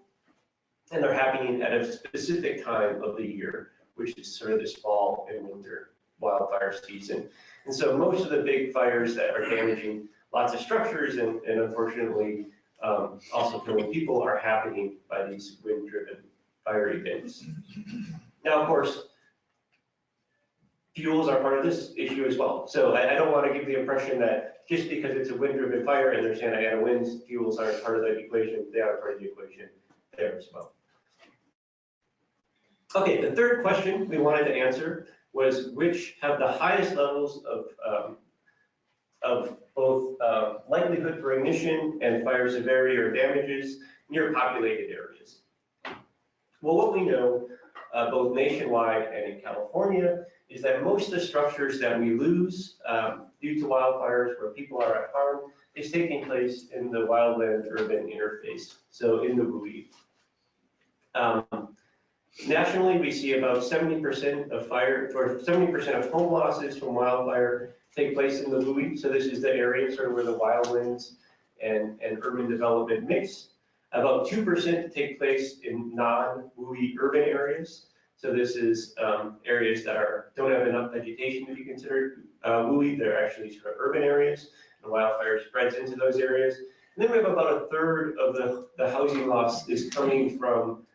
and they're happening at a specific time of the year, which is sort of this fall and winter wildfire season. And so most of the big fires that are damaging lots of structures and unfortunately also killing people are happening by these wind-driven fire events. Now, of course, fuels are part of this issue as well. So I don't want to give the impression that just because it's a wind-driven fire and there's Santa Ana winds, fuels aren't part of the equation. They are part of the equation there as well. Okay, the third question we wanted to answer was which have the highest levels of both likelihood for ignition and fire severity or damages near populated areas. Well, what we know both nationwide and in California is that most of the structures that we lose due to wildfires where people are at harm is taking place in the wildland-urban interface, so in the WUI. Nationally, we see about 70% of 70% of home losses from wildfire take place in the WUI. So this is the area sort of where the wildlands and urban development mix. About 2% take place in non-WUI urban areas. So this is areas that don't have enough vegetation to be considered WUI. They're actually sort of urban areas. The wildfire spreads into those areas. And then we have about a third of the housing loss is coming from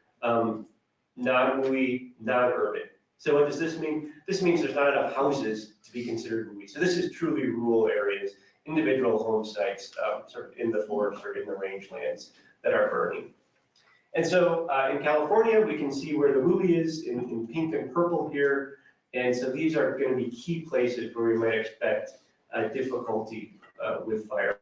non-WUI, non-urban. So what does this mean? This means there's not enough houses to be considered WUI. So this is truly rural areas individual home sites, sort of in the forest or in the rangelands that are burning. And so in California, we can see where the WUI is in pink and purple here. And so these are going to be key places where we might expect difficulty with fire.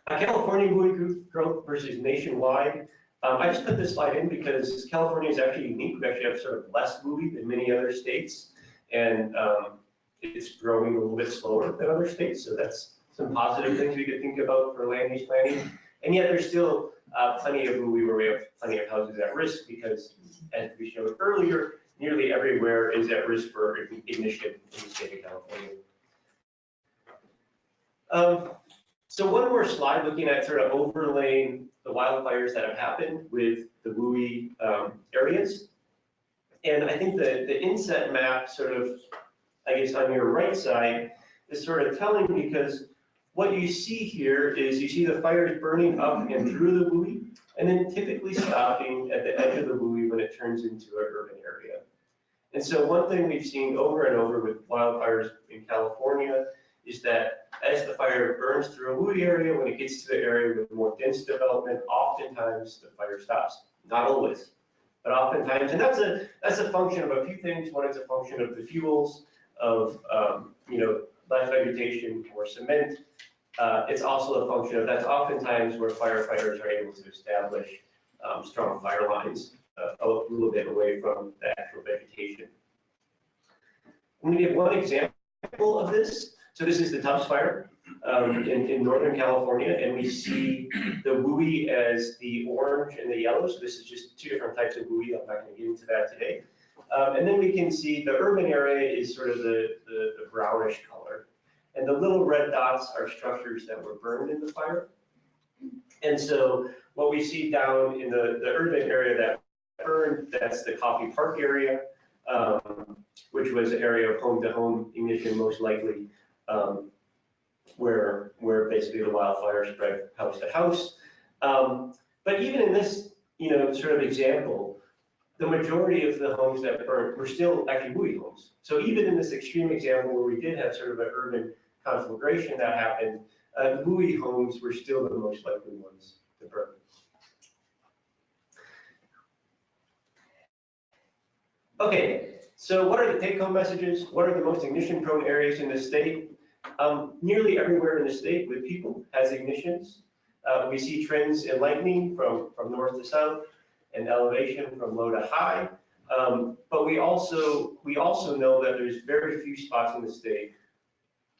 California WUI growth versus nationwide. I just put this slide in because California is actually unique. We actually have sort of less WUI than many other states. And it's growing a little bit slower than other states. So that's some positive things we could think about for land use planning. And yet there's still plenty of WUI where we have plenty of houses at risk because, as we showed earlier, nearly everywhere is at risk for ignition in the state of California. So one more slide looking at sort of overlaying the wildfires that have happened with the WUI areas. And I think the inset map sort of, I guess on your right side, is sort of telling because what you see here is you see the fires burning up and through the WUI, and then typically stopping at the edge of the WUI when it turns into an urban area. And so one thing we've seen over and over with wildfires in California is that as the fire burns through a WUI area, when it gets to the area with more dense development, oftentimes the fire stops. Not always, but oftentimes. And that's a function of a few things. One, it's a function of the fuels, of less vegetation or cement. It's also a function of that's oftentimes where firefighters are able to establish strong fire lines a little bit away from the actual vegetation. I'm going to give one example of this. So this is the Tubbs fire in Northern California, and we see the WUI as the orange and the yellow. So this is just two different types of WUI. I'm not going to get into that today. And then we can see the urban area is sort of the brownish color. And the little red dots are structures that were burned in the fire. And so what we see down in the urban area that burned, that's the Coffey Park area, which was an area of home-to-home ignition, most likely, where basically the wildfire spread house to house. But even in this, sort of example, the majority of the homes that burned were still actually WUI homes. So even in this extreme example where we did have sort of an urban conflagration that happened, the WUI homes were still the most likely ones to burn. Okay, so what are the take-home messages? What are the most ignition-prone areas in the state? Nearly everywhere in the state with people has ignitions. We see trends in lightning from north to south and elevation from low to high. But we also know that there's very few spots in the state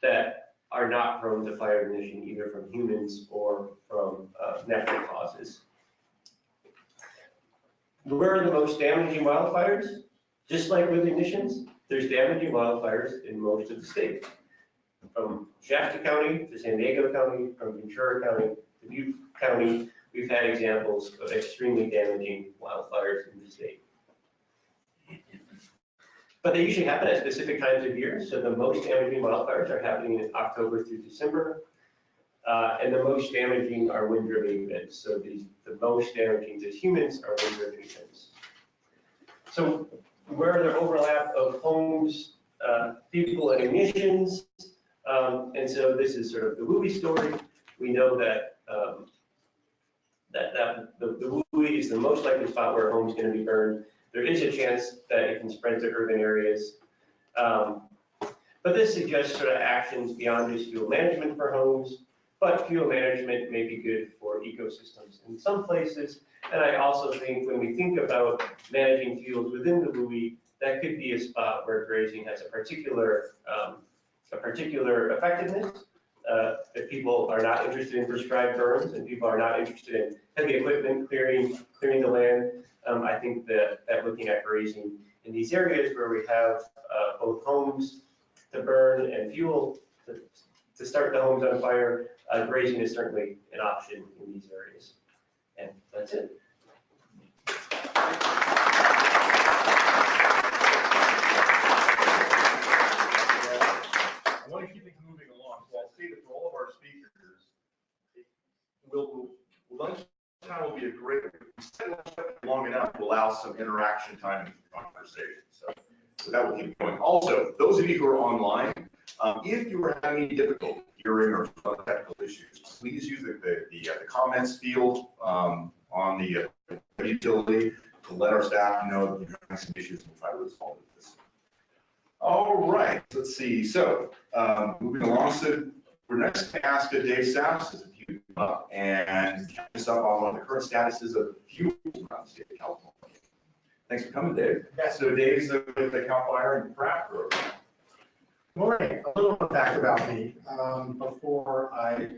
that are not prone to fire ignition, either from humans or from natural causes. Where are the most damaging wildfires? Just like with ignitions, there's damaging wildfires in most of the state. From Shasta County to San Diego County, from Ventura County to Butte County, we've had examples of extremely damaging wildfires in the state. But they usually happen at specific times of year. So the most damaging wildfires are happening in October through December. And the most damaging are wind-driven events. So the most damaging to humans are wind-driven events. So where are the overlap of homes, people, and emissions? And so this is sort of the WUI story. We know that the WUI is the most likely spot where a home is going to be burned. There is a chance that it can spread to urban areas. But this suggests sort of actions beyond just fuel management for homes, but fuel management may be good for ecosystems in some places. And I also think when we think about managing fuels within the WUI, that could be a spot where grazing has a particular effectiveness. If people are not interested in prescribed burns and people are not interested in heavy equipment clearing the land, I think that looking at grazing in these areas where we have both homes to burn and fuel to start the homes on fire, grazing is certainly an option in these areas. And that's it. I want to keep things moving along, so I'll say that for all of our speakers, lunchtime will be a great, long enough to allow some interaction time and conversation. So that will keep going. Also, those of you who are online, If you are having any difficulty hearing or other technical issues, please use the comments field on the utility to let our staff know that you're having some issues and we'll try to resolve this. All right, let's see. So moving along, so we're next going to ask Dave Saps if you come up and catch us up on one of the current statuses of fuels around the state of California. Thanks for coming, Dave. Yeah. So Dave's with the CAL FIRE and FRAP program. Morning. A little bit back about me. Before my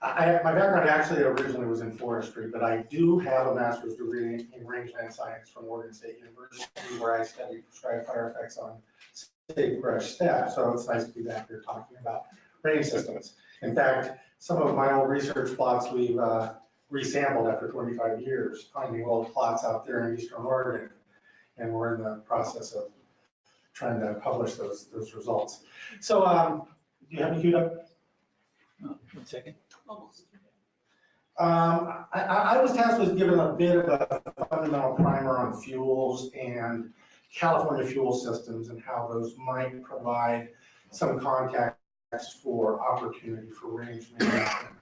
background actually originally was in forestry, but I do have a master's degree in rangeland science from Oregon State University, where I studied prescribed fire effects on sagebrush steppe. So it's nice to be back here talking about range systems. In fact, some of my old research plots we've resampled after 25 years, finding old plots out there in Eastern Oregon, and we're in the process of trying to publish those results. So, do you have me queued up? Oh, 1 second. I was tasked with giving a bit of a fundamental primer on fuels and California fuel systems and how those might provide some context for opportunity for range management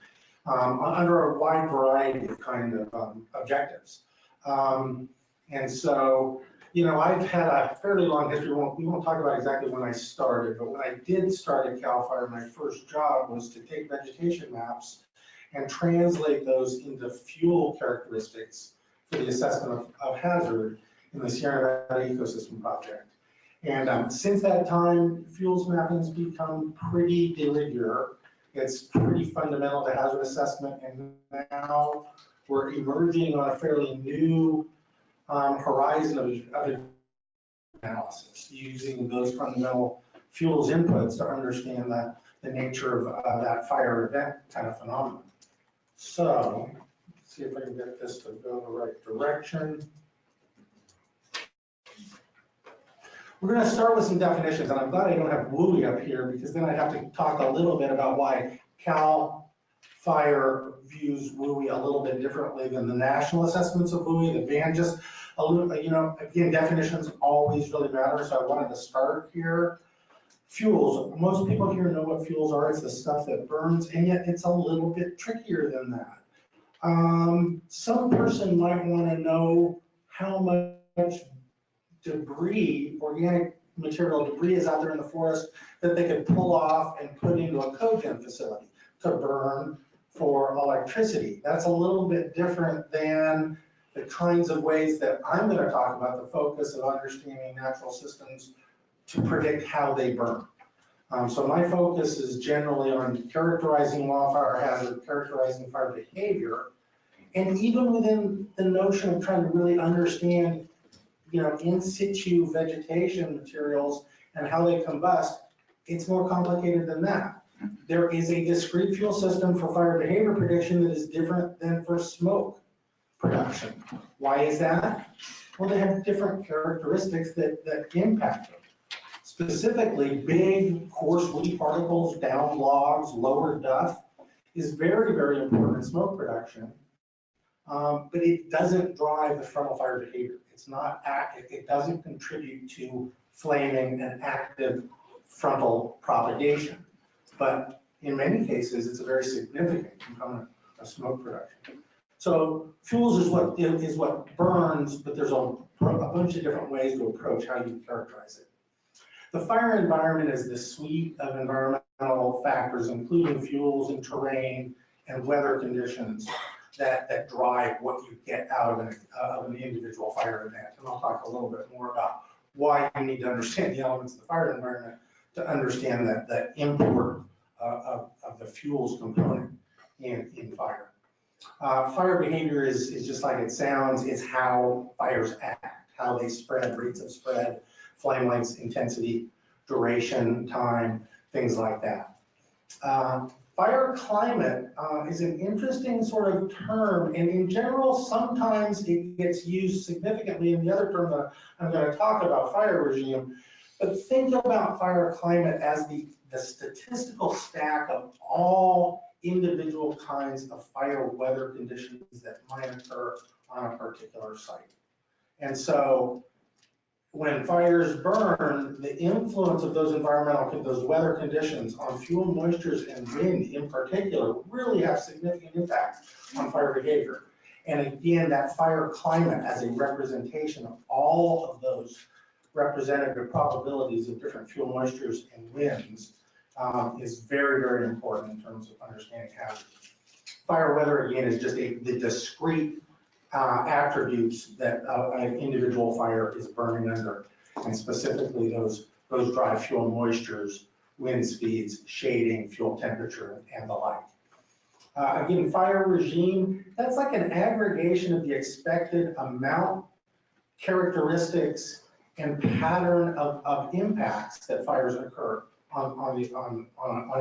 under a wide variety of kind of objectives. And so, you know, I've had a fairly long history. We won't talk about exactly when I started, but when I did start at CAL FIRE, my first job was to take vegetation maps and translate those into fuel characteristics for the assessment of hazard in the Sierra Nevada Ecosystem Project. And since that time, fuels mapping's become pretty de rigueur. It's pretty fundamental to hazard assessment, and now we're emerging on a fairly new horizon of analysis, using those fundamental fuels inputs to understand the nature of that fire event kind of phenomenon. So, let's see if I can get this to go the right direction. We're going to start with some definitions, and I'm glad I don't have WUI up here, because then I'd have to talk a little bit about why CAL FIRE views WUI a little bit differently than the national assessments of WUI. The van just a little, you know, again, definitions always really matter, so I wanted to start here. Fuels, most people here know what fuels are. It's the stuff that burns, and yet it's a little bit trickier than that. Some person might want to know how much debris, organic material debris, is out there in the forest that they could pull off and put into a cogen facility to burn for electricity. That's a little bit different than the kinds of ways that I'm going to talk about, the focus of understanding natural systems to predict how they burn. So my focus is generally on characterizing wildfire hazard, characterizing fire behavior, and even within the notion of trying to really understand, you know, in situ vegetation materials and how they combust, it's more complicated than that. There is a discrete fuel system for fire behavior prediction that is different than for smoke production. Why is that? Well, they have different characteristics that impact them. Specifically, big, coarse woody particles, down logs, lower duff is very, very important in smoke production, but it doesn't drive the frontal fire behavior. It's not active. It doesn't contribute to flaming and active frontal propagation. But in many cases, it's a very significant component of smoke production. So fuels is what burns, but there's a bunch of different ways to approach how you characterize it. The fire environment is the suite of environmental factors, including fuels and terrain and weather conditions, that drive what you get out of an individual fire event. And I'll talk a little bit more about why you need to understand the elements of the fire environment to understand the import of the fuels component in fire. Fire behavior is just like it sounds. It's how fires act, how they spread, rates of spread, flame lengths, intensity, duration, time, things like that. Fire climate is an interesting sort of term, and in general, sometimes it gets used significantly in the other term that I'm going to talk about, fire regime. But think about fire climate as the statistical stack of all individual kinds of fire weather conditions that might occur on a particular site. And so when fires burn, the influence of those those weather conditions on fuel moistures and wind in particular really have significant impacts on fire behavior. And again, that fire climate as a representation of all of those representative probabilities of different fuel moistures and winds is very, very important in terms of understanding hazards. Fire weather, again, is just the discrete attributes that an individual fire is burning under, and specifically those dry fuel moistures, wind speeds, shading, fuel temperature, and the like. Again, fire regime, that's like an aggregation of the expected amount, characteristics, and pattern of impacts that fires occur on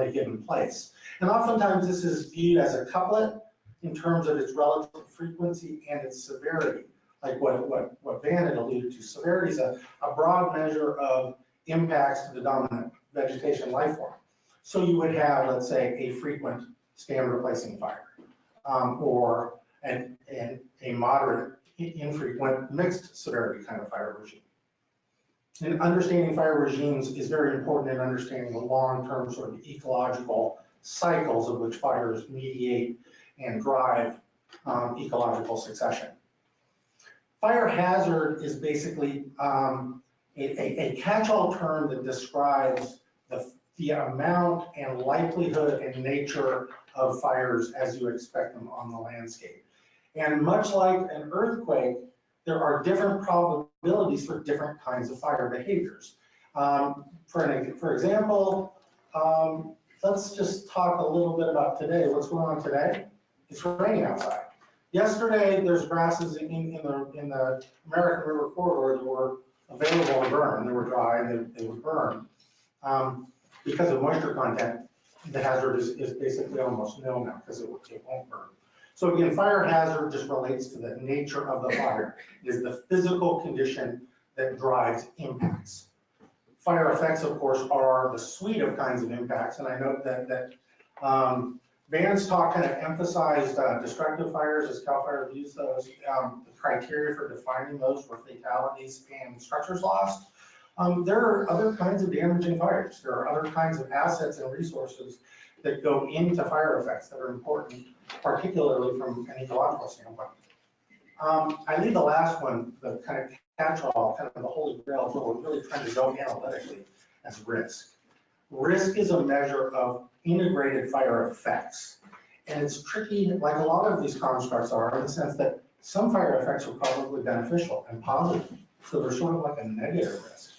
a given place. And oftentimes this is viewed as a couplet in terms of its relative frequency and its severity, like what Van had alluded to. Severity is a broad measure of impacts to the dominant vegetation life form. So you would have, let's say, a frequent stand replacing fire, or a moderate, infrequent, mixed severity kind of fire regime. And understanding fire regimes is very important in understanding the long-term sort of ecological cycles of which fires mediate and drive ecological succession. Fire hazard is basically a catch-all term that describes the amount and likelihood and nature of fires as you expect them on the landscape. And much like an earthquake, there are different probabilities for different kinds of fire behaviors. For example, let's just talk a little bit about today. What's going on today? It's raining outside. Yesterday, there's grasses in the American River corridor that were available to burn. They were dry and they would burn. Because of moisture content, the hazard is basically almost nil now because it won't burn. So again, fire hazard just relates to the nature of the fire. It is the physical condition that drives impacts. Fire effects, of course, are the suite of kinds of impacts, and I note that Van's talk kind of emphasized destructive fires as CAL FIRE views those. The criteria for defining those were fatalities and structures lost. There are other kinds of damaging fires. There are other kinds of assets and resources that go into fire effects that are important, particularly from an ecological standpoint. I leave the last one, the kind of catch-all, kind of the holy grail, where we're really trying to go analytically, as risk. Risk is a measure of integrated fire effects. And it's tricky, like a lot of these constructs are, in the sense that some fire effects are probably beneficial and positive. So they're sort of like a negative risk.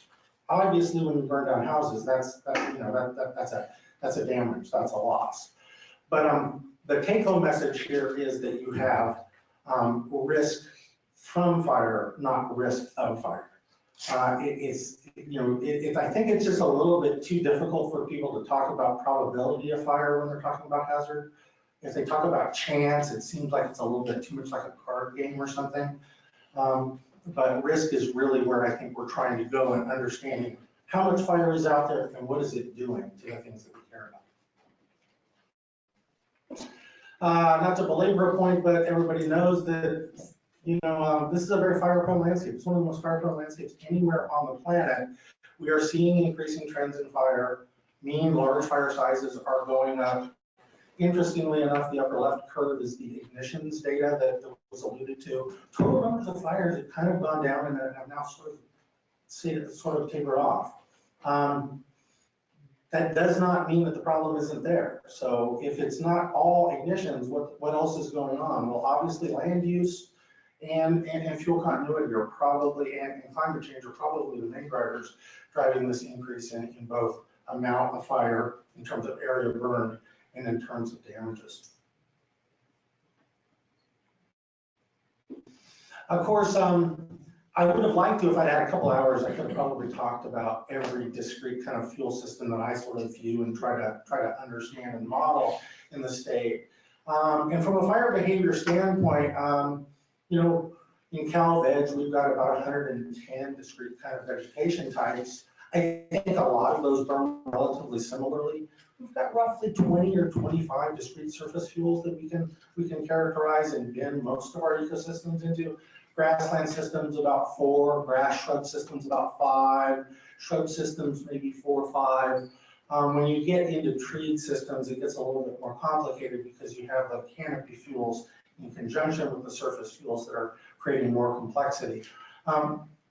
Obviously, when you burn down houses, that's a damage, that's a loss. But the take-home message here is that you have risk from fire, not risk of fire. I think it's just a little bit too difficult for people to talk about probability of fire when they're talking about hazard. If they talk about chance, it seems like it's a little bit too much like a card game or something. But risk is really where I think we're trying to go in understanding how much fire is out there and what is it doing to the things that we care about. Not to belabor a point, but everybody knows that this is a very fire-prone landscape. It's one of the most fire-prone landscapes anywhere on the planet. We are seeing increasing trends in fire. Mean large fire sizes are going up. Interestingly enough, the upper left curve is the ignitions data that was alluded to. Total numbers of fires have kind of gone down and have now sort of tapered off. That does not mean that the problem isn't there. So if it's not all ignitions, what else is going on? Well, obviously land use and fuel continuity are probably, and climate change are probably the main drivers driving this increase in both amount of fire in terms of area burned and in terms of damages. Of course, I would have liked to, if I'd had a couple hours, I could have probably talked about every discrete kind of fuel system that I sort of view and try to understand and model in the state. And from a fire behavior standpoint, in Cal Veg, we've got about 110 discrete kind of vegetation types. I think a lot of those burn relatively similarly. We've got roughly 20 or 25 discrete surface fuels that we can characterize and bin most of our ecosystems into. Grassland systems about 4, grass shrub systems about 5, shrub systems maybe 4 or 5. When you get into treed systems, it gets a little bit more complicated because you have the canopy fuels in conjunction with the surface fuels that are creating more complexity.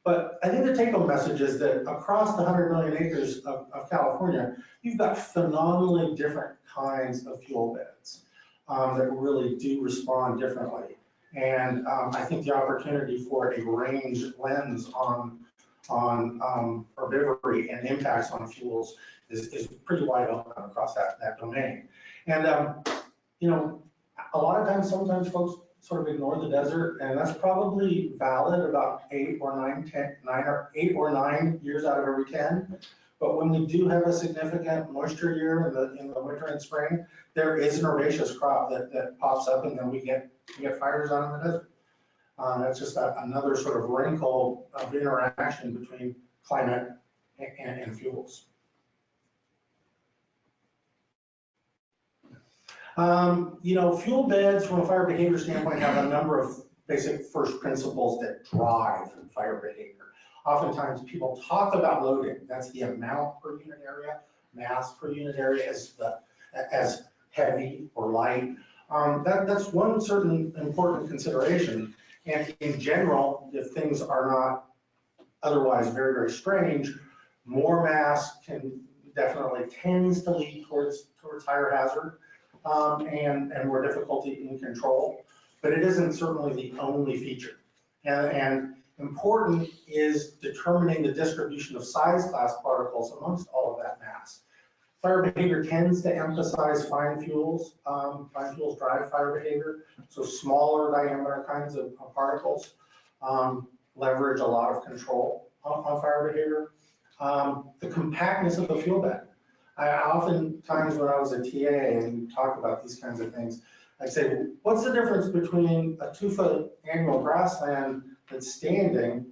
But I think the take-home message is that across the 100 million acres of California, you've got phenomenally different kinds of fuel beds that really do respond differently. And I think the opportunity for a range lens on herbivory and impacts on fuels is pretty wide open across that domain. And, you know, a lot of times, sometimes folks sort of ignore the desert, and that's probably valid about 8 or 9 years out of every 10. But when we do have a significant moisture year in the winter and spring, there is an herbaceous crop that pops up, and then we get fires out in the desert. That's just another sort of wrinkle of interaction between climate and fuels. You know, fuel beds from a fire behavior standpoint have a number of basic first principles that drive fire behavior. Oftentimes people talk about loading, that's the amount per unit area, mass per unit area as heavy or light. That's one certain important consideration. And in general, if things are not otherwise very, very strange, more mass definitely tends to lead towards higher hazard. And more difficulty in control, but it isn't certainly the only feature. And important is determining the distribution of size class particles amongst all of that mass. Fire behavior tends to emphasize fine fuels. Fine fuels drive fire behavior, so smaller diameter kinds of particles leverage a lot of control on fire behavior. The compactness of the fuel bed. Oftentimes when I was a TA and talk about these kinds of things, I'd say, what's the difference between a 2-foot annual grassland that's standing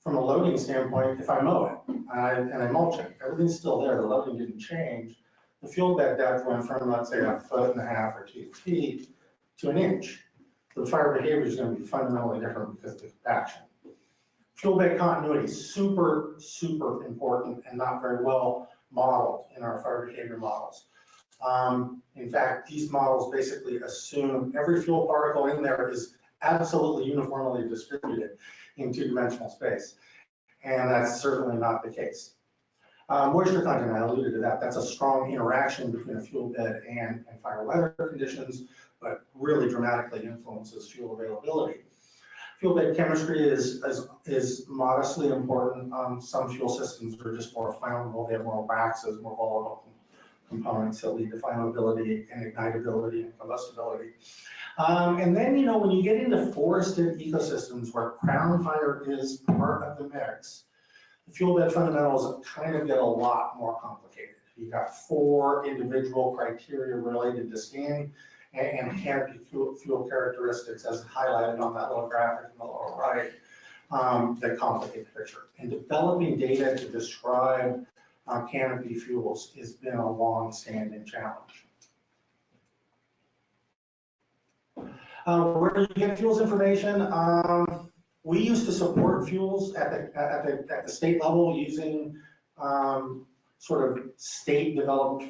from a loading standpoint if I mow it and I mulch it? Everything's still there, the loading didn't change. The fuel bed depth went from, let's say, 1.5 feet or 2 feet to 1 inch. The fire behavior is going to be fundamentally different because of the compaction. Fuel bed continuity is super, super important and not very well modeled in our fire behavior models. In fact, these models basically assume every fuel particle in there is absolutely uniformly distributed in 2-dimensional space. And that's certainly not the case. Moisture content, I alluded to that. That's a strong interaction between a fuel bed and fire weather conditions, but really dramatically influences fuel availability. Fuel bed chemistry is modestly important. Some fuel systems are just more flammable. They have more waxes, more volatile components that lead to flammability and ignitability and combustibility. And then, you know, when you get into forested ecosystems where crown fire is part of the mix, the fuel bed fundamentals kind of get a lot more complicated. You've got 4 individual criteria related to scanning and canopy fuel characteristics as highlighted on that little graphic in the lower right that complicate the picture. And developing data to describe canopy fuels has been a long-standing challenge. Where do you get fuels information? We used to support fuels at the state level using sort of state-developed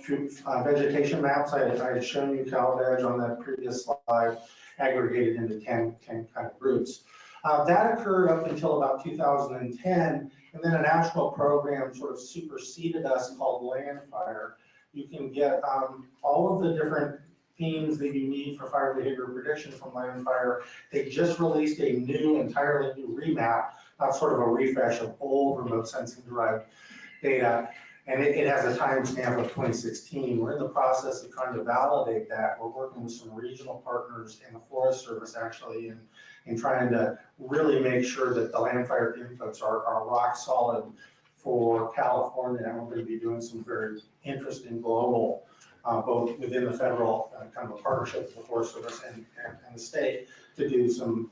vegetation maps. I had shown you CalVeg on that previous slide, aggregated into 10 kind of groups. That occurred up until about 2010, and then a national program sort of superseded us called Landfire. You can get all of the different themes that you need for fire behavior prediction from Landfire. They just released a entirely new remap, sort of a refresh of old remote sensing derived data. And it has a timestamp of 2016. We're in the process of trying to validate that. We're working with some regional partners and the Forest Service actually in trying to really make sure that the Landfire inputs are rock solid for California. And we're going to be doing some very interesting global, both within the federal kind of a partnership with the Forest Service and the state to do some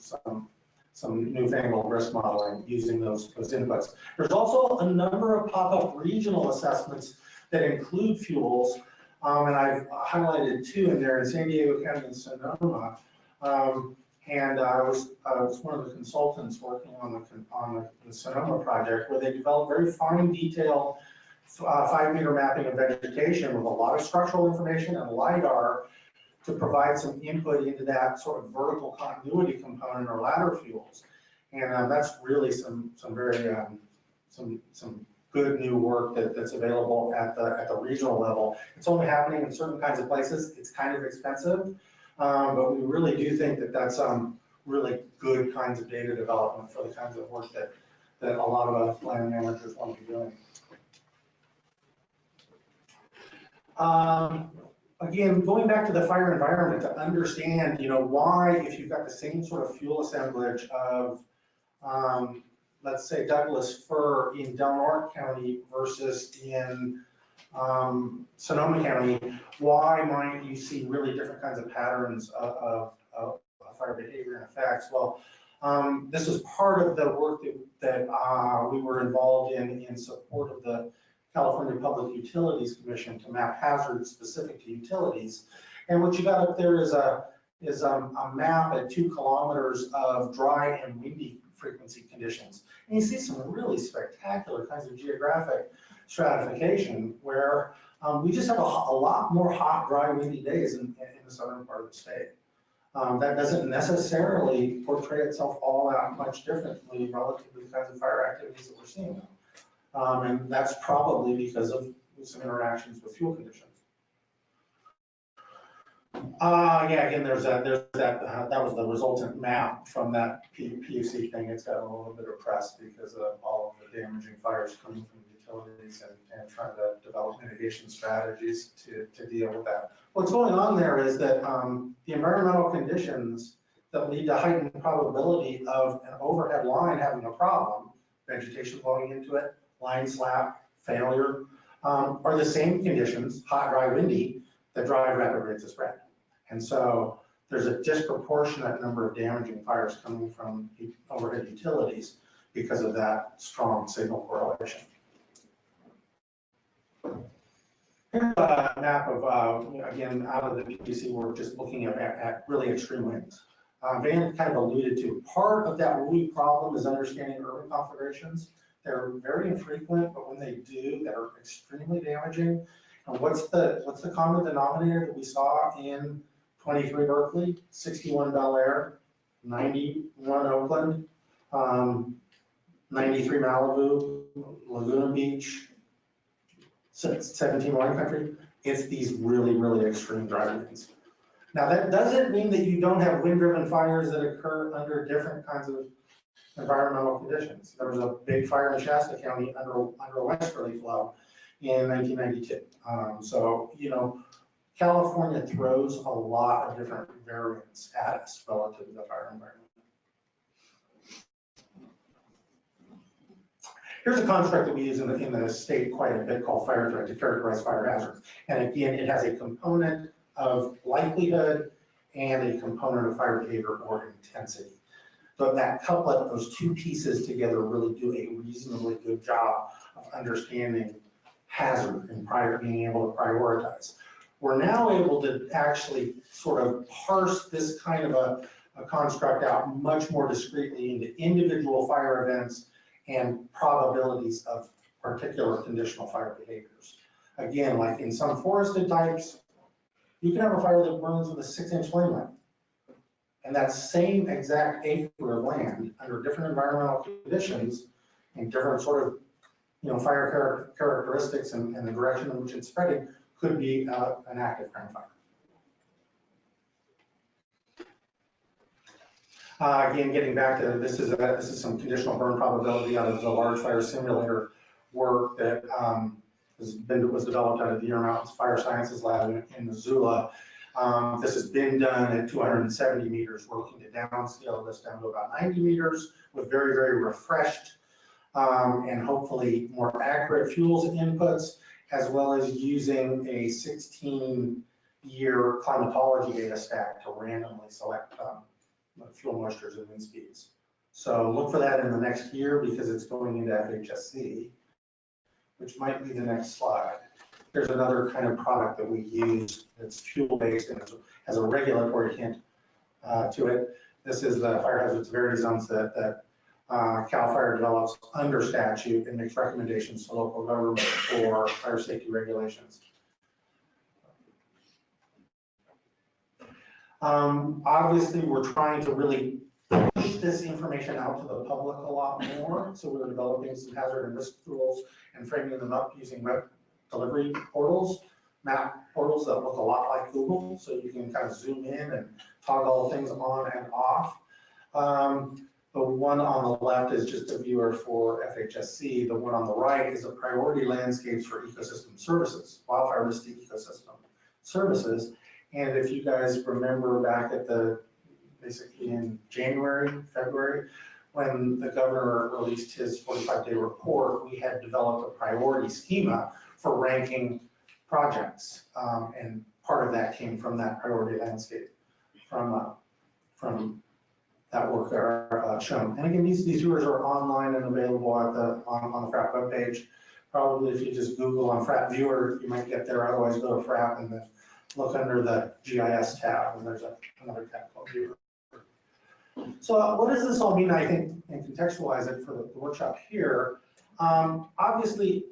some newfangled risk modeling using those inputs. There's also a number of pop-up regional assessments that include fuels, and I've highlighted two in there in San Diego County and Sonoma. And I was one of the consultants working on the Sonoma project, where they developed very fine detail 5-meter mapping of vegetation with a lot of structural information and LiDAR to provide some input into that sort of vertical continuity component or ladder fuels. And that's really some very some good new work that's available at the regional level. It's only happening in certain kinds of places. It's kind of expensive, but we really do think that that's really good kinds of data development for the kinds of work that a lot of us land managers want to be doing. Again, going back to the fire environment to understand, why, if you've got the same sort of fuel assemblage of, let's say, Douglas fir in Del Norte County versus in Sonoma County, why might you see really different kinds of patterns of fire behavior and effects? Well, this was part of the work that we were involved in support of the California Public Utilities Commission to map hazards specific to utilities. And what you got up there is a map at 2 kilometers of dry and windy frequency conditions. And you see some really spectacular kinds of geographic stratification where we just have a lot more hot, dry, windy days in the southern part of the state. That doesn't necessarily portray itself all that much differently relative to the kinds of fire activities that we're seeing. And that's probably because of some interactions with fuel conditions. Yeah, again, that was the resultant map from that PUC thing. It's got a little bit of press because of all of the damaging fires coming from utilities and trying to develop mitigation strategies to deal with that. What's going on there is that the environmental conditions that lead to heightened probability of an overhead line having a problem, vegetation blowing into it, line slap, failure, are the same conditions, hot, dry, windy, that drive rapid rates of spread. And so there's a disproportionate number of damaging fires coming from overhead utilities because of that strong signal correlation. Here's a map of, again, out of the PUC, we're just looking at really extreme winds. Van kind of alluded to, part of that WUI problem is understanding urban configurations. They're very infrequent, but when they do, they're extremely damaging. And what's the common denominator that we saw in 23 Berkeley, 61 Bel Air, 91 Oakland, 93 Malibu, Laguna Beach, 17 Wine Country? It's these really, really extreme dry winds. Now, that doesn't mean that you don't have wind-driven fires that occur under different kinds of environmental conditions. There was a big fire in Shasta County under a westerly flow in 1992. So, California throws a lot of different variants at us relative to the fire environment. Here's a construct that we use in the state quite a bit called fire threat to characterize fire hazards. And again, it has a component of likelihood and a component of fire behavior or intensity. But that couplet, those two pieces together really do a reasonably good job of understanding hazard and being able to prioritize. We're now able to actually sort of parse this kind of a construct out much more discretely into individual fire events and probabilities of particular conditional fire behaviors. Again, like in some forested types, you can have a fire that burns with a 6-inch flame length. And that same exact acre of land under different environmental conditions and different sort of fire characteristics and the direction in which it's spreading could be an active ground fire. Again, getting back to this is some conditional burn probability out of the large fire simulator work that was developed out of the Ear Mountains Fire Sciences Lab in Missoula. This has been done at 270 meters. We're looking to downscale this down to about 90 meters with very, very refreshed and hopefully more accurate fuels inputs, as well as using a 16-year climatology data stack to randomly select fuel moistures and wind speeds. So look for that in the next year because it's going into FHSC, which might be the next slide. There's another kind of product that we use that's fuel-based and has a regulatory hint to it. This is the fire hazard severity zones that CAL FIRE develops under statute and makes recommendations to local government for fire safety regulations. Obviously, we're trying to really push this information out to the public a lot more. So we're developing some hazard and risk tools and framing them up using web delivery portals, map portals that look a lot like Google. So you can kind of zoom in and toggle things on and off. The one on the left is just a viewer for FHSC. The one on the right is a priority landscapes for ecosystem services, wildfire risk ecosystem services. And if you guys remember back at basically in January, February, when the governor released his 45-day report, we had developed a priority schema for ranking projects. And part of that came from that priority landscape, from that work there shown. And again, these viewers are online and available at on the FRAP webpage. Probably if you just Google on FRAP viewer, you might get there. Otherwise, go to FRAP and then look under the GIS tab, and there's another tab called viewer. So what does this all mean, I think, and contextualize it for the workshop here? Obviously,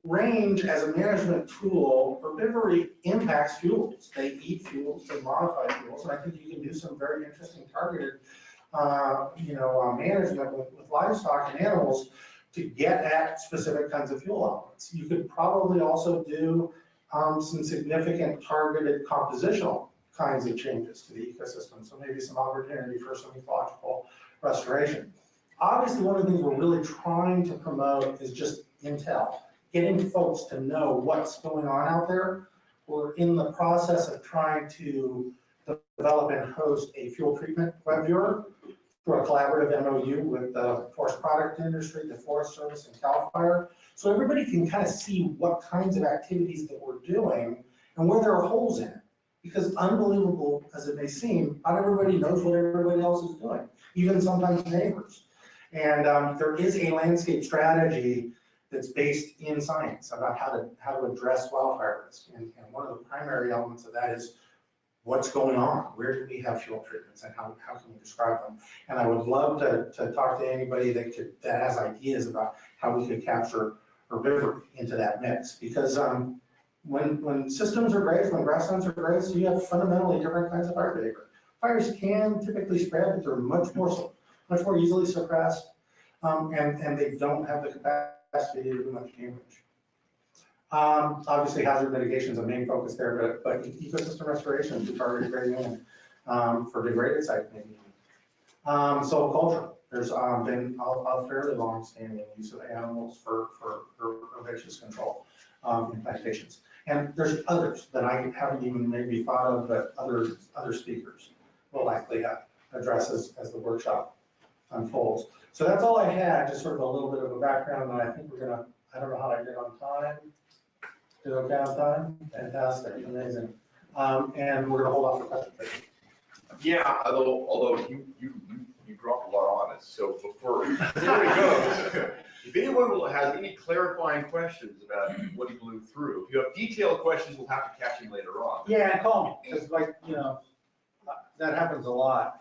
range as a management tool, herbivory impacts fuels. They eat fuels, they modify fuels, and I think you can do some very interesting targeted management with livestock and animals to get at specific kinds of fuel elements. You could probably also do some significant targeted compositional kinds of changes to the ecosystem. So maybe some opportunity for some ecological restoration. Obviously, one of the things we're really trying to promote is just intel, getting folks to know what's going on out there. We're in the process of trying to develop and host a fuel treatment web viewer through a collaborative MOU with the forest product industry, the Forest Service, and CAL FIRE. So everybody can kind of see what kinds of activities that we're doing and where there are holes in it. Because unbelievable as it may seem, not everybody knows what everybody else is doing, even sometimes neighbors. And there is a landscape strategy that's based in science about how to address wildfire risk. And one of the primary elements of that is what's going on, where do we have fuel treatments, and how can we describe them? And I would love to talk to anybody that has ideas about how we could capture herbivory into that mix. Because when systems are grazed, when grasslands are grazed, you have fundamentally different kinds of fire behavior. Fires can typically spread, but they're much more easily suppressed, and they don't have the capacity to do much damage. Obviously, hazard mitigation is a main focus there, but ecosystem restoration through targeted grazing for degraded sites maybe. So culture, there's been a fairly long-standing use of animals for herbaceous control in plantations. And there's others that I haven't even maybe thought of, but other speakers will likely address as the workshop unfolds. So that's all I had, just sort of a little bit of a background, and I think I don't know how I did on time. Did okay on time? Fantastic, amazing. And we're gonna hold off for questions. Yeah, although you dropped a lot on us, so before we go, if anyone has any clarifying questions about what he blew through, if you have detailed questions, we'll have to catch him later on. Yeah, call me, because that happens a lot.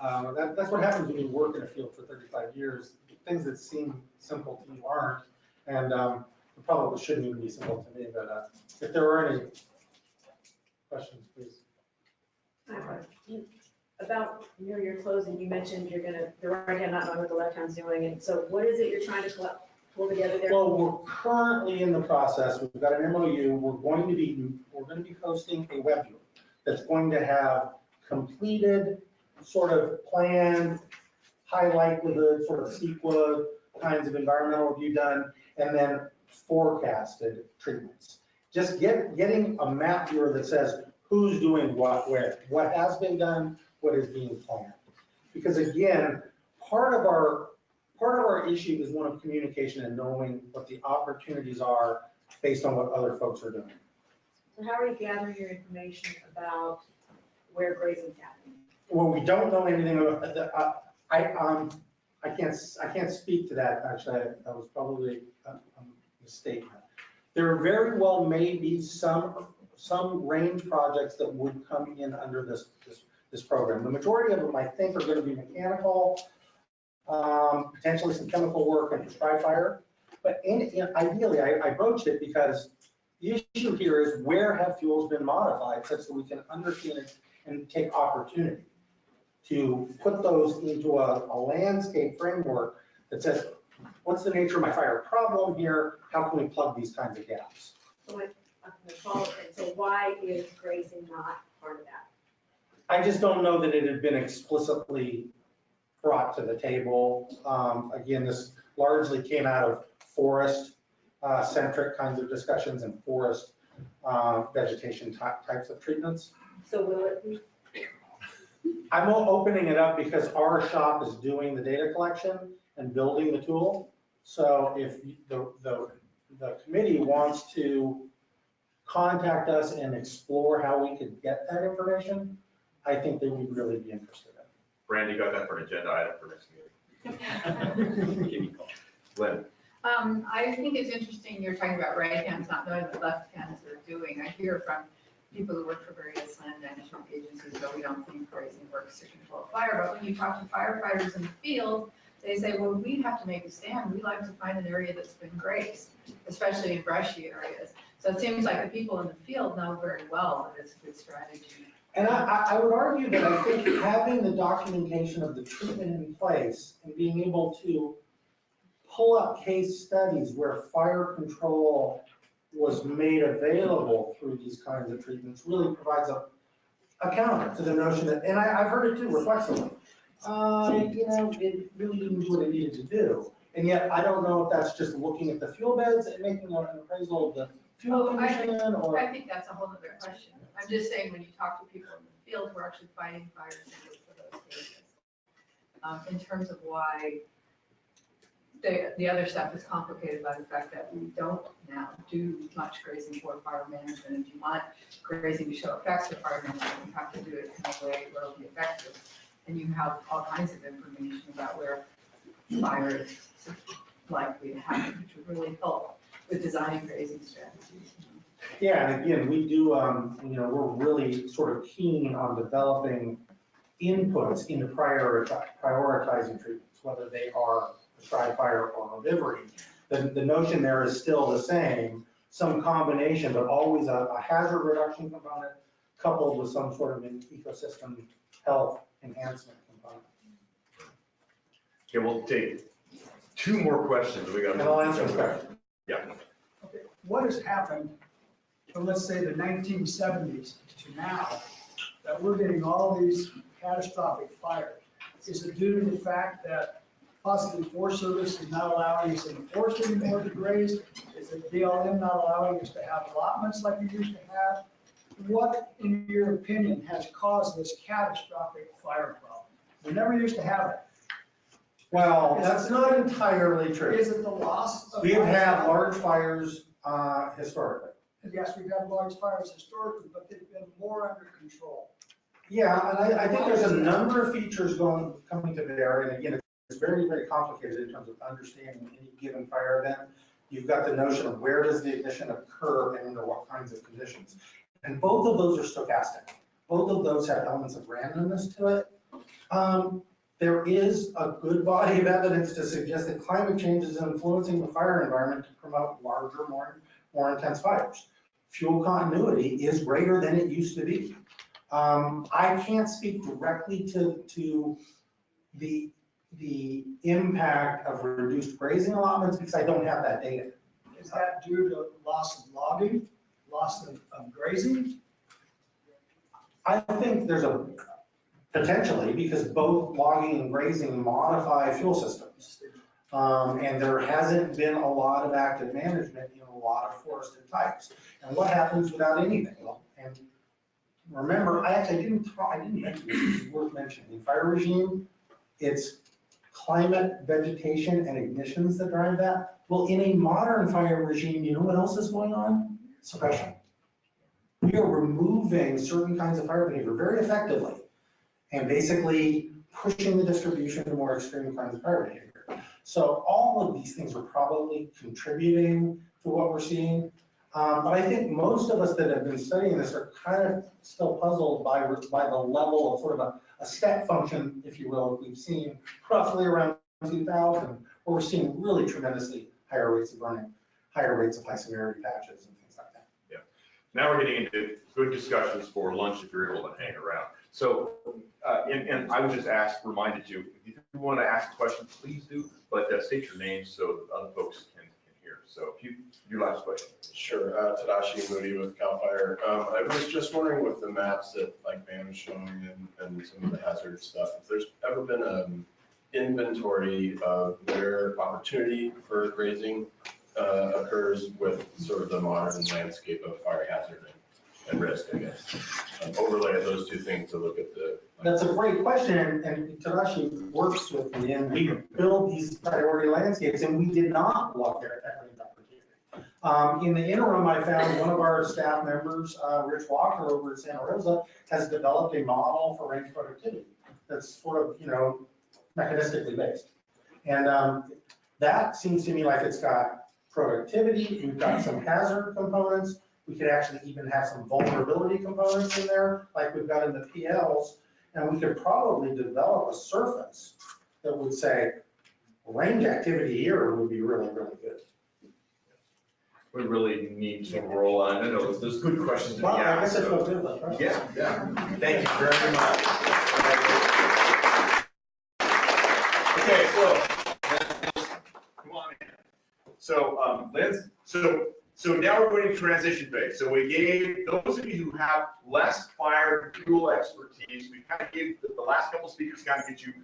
That's what happens when you work in a field for 35 years. Things that seem simple to you aren't, and it probably shouldn't even be simple to me, but if there are any questions, please. About near your closing, you mentioned you're gonna, the right hand not knowing what the left hand's doing, and so what is it you're trying to pull together there? Well, we're currently in the process. We've got an MOU. We're going to be hosting a web viewer that's going to have completed, sort of planned, high likelihood, sort of CEQA kinds of environmental review done, and then forecasted treatments. Just getting a map viewer that says who's doing what, where, what has been done, what is being planned. Because again, part of our issue is one of communication and knowing what the opportunities are based on what other folks are doing. So how are you gathering your information about where grazing's happening? Well, we don't know anything about I can't speak to that, actually, that was probably a misstatement. There very well may be some range projects that would come in under this program. The majority of them, I think, are gonna be mechanical, potentially some chemical work and prescribed fire. But ideally, I broached it because the issue here is where have fuels been modified such that we can understand it and take opportunity to put those into a landscape framework that says, what's the nature of my fire problem here? How can we plug these kinds of gaps? So why is grazing not part of that? I just don't know that it had been explicitly brought to the table. Again, this largely came out of forest centric kinds of discussions and forest vegetation types of treatments. So will it be? I'm opening it up because our shop is doing the data collection and building the tool. So if the committee wants to contact us and explore how we could get that information, I think they would really be interested in it. Randy got that for an agenda item for next meeting. Lynn. I think it's interesting you're talking about right hands not knowing what left hands are doing. I hear from people who work for various land management agencies that we don't think grazing works to control fire. But when you talk to firefighters in the field, they say, well, we have to make a stand. We like to find an area that's been grazed, especially in brushy areas. So it seems like the people in the field know very well that it's a good strategy. And I would argue that I think having the documentation of the treatment in place and being able to pull up case studies where fire control was made available through these kinds of treatments really provides a counter to the notion that, and I've heard it too reflexively, it really didn't do what it needed to do. And yet I don't know if that's just looking at the fuel beds and making an appraisal of the fuel condition or. I think that's a whole other question. I'm just saying when you talk to people in the field who are actually fighting fires for those cases, in terms of why the other stuff is complicated by the fact that we don't now do much grazing for fire management. If you want grazing to show effects for fire management, you have to do it in a way where it'll be effective. And you have all kinds of information about where fire is likely to happen, which would really help with designing grazing strategies. Yeah, and again, we do, we're really sort of keen on developing inputs into prioritizing treatments, whether they are prescribed fire or herbivory. The notion there is still the same, some combination, but always a hazard reduction component coupled with some sort of an ecosystem health enhancement component. Okay, we'll take two more questions. We got. And I'll answer the question. Yeah. Okay, what has happened from, let's say, the 1970s to now, that we're getting all these catastrophic fires? Is it due to the fact that possibly Forest Service is not allowing us in the forest anymore to graze? Is it BLM not allowing us to have allotments like we used to have? What, in your opinion, has caused this catastrophic fire problem? We never used to have it. Well, that's not entirely true. Is it the loss of? We have had large fires historically. Yes, we've had large fires historically, but they've been more under control. Yeah, and I think there's a number of features coming to bear, and again, it's very, very complicated in terms of understanding any given fire event. You've got the notion of where does the ignition occur and under what kinds of conditions. And both of those are stochastic. Both of those have elements of randomness to it. There is a good body of evidence to suggest that climate change is influencing the fire environment to promote larger, more intense fires. Fuel continuity is greater than it used to be. I can't speak directly to the impact of reduced grazing allotments because I don't have that data. Is that due to loss of logging, loss of grazing? I think there's a potentially, because both logging and grazing modify fuel systems. And there hasn't been a lot of active management in a lot of forested types. And what happens without anything? Well, and remember, I didn't mention this, this is worth mentioning. In fire regime, it's climate, vegetation, and ignitions that drive that. Well, in a modern fire regime, you know what else is going on? Suppression. We are removing certain kinds of fire behavior very effectively and basically pushing the distribution to more extreme kinds of fire behavior. So all of these things are probably contributing to what we're seeing. But I think most of us that have been studying this are kind of still puzzled by the level of sort of a step function, if you will, that we've seen roughly around 2000, where we're seeing really tremendously higher rates of burning, higher rates of high severity patches and things like that. Yeah. Now we're getting into good discussions for lunch if you're able to hang around. So, and I would just reminded you, if you want to ask a question, please do, but state your name so other folks can hear. So if your last question. Sure, Tadashi Moody with CAL FIRE. I was just wondering with the maps that like Van was showing and some of the hazard stuff, if there's ever been an inventory of where opportunity for grazing occurs with sort of the modern landscape of fire hazard and risk, I guess. Overlay of those two things to look at the. That's a great question, and Tadashi works with me, and we build these priority landscapes, and we did not look at range opportunity. In the interim, I found one of our staff members, Rich Walker over at Santa Rosa, has developed a model for range productivity that's sort of, mechanistically based. And that seems to me like it's got productivity, we've got some hazard components, we could actually even have some vulnerability components in there, like we've got in the PLs, and we could probably develop a surface that would say, range activity here would be really, really good. We really need to roll on. I know there's good questions to be Well, I asked. guess I feel good about that. Yeah. Thank you very much. Okay, so, come on in. So, Lynn, so now we're going to transition phase. So we gave, those of you who have less fire fuel expertise, we kind of gave, the last couple speakers kind of get you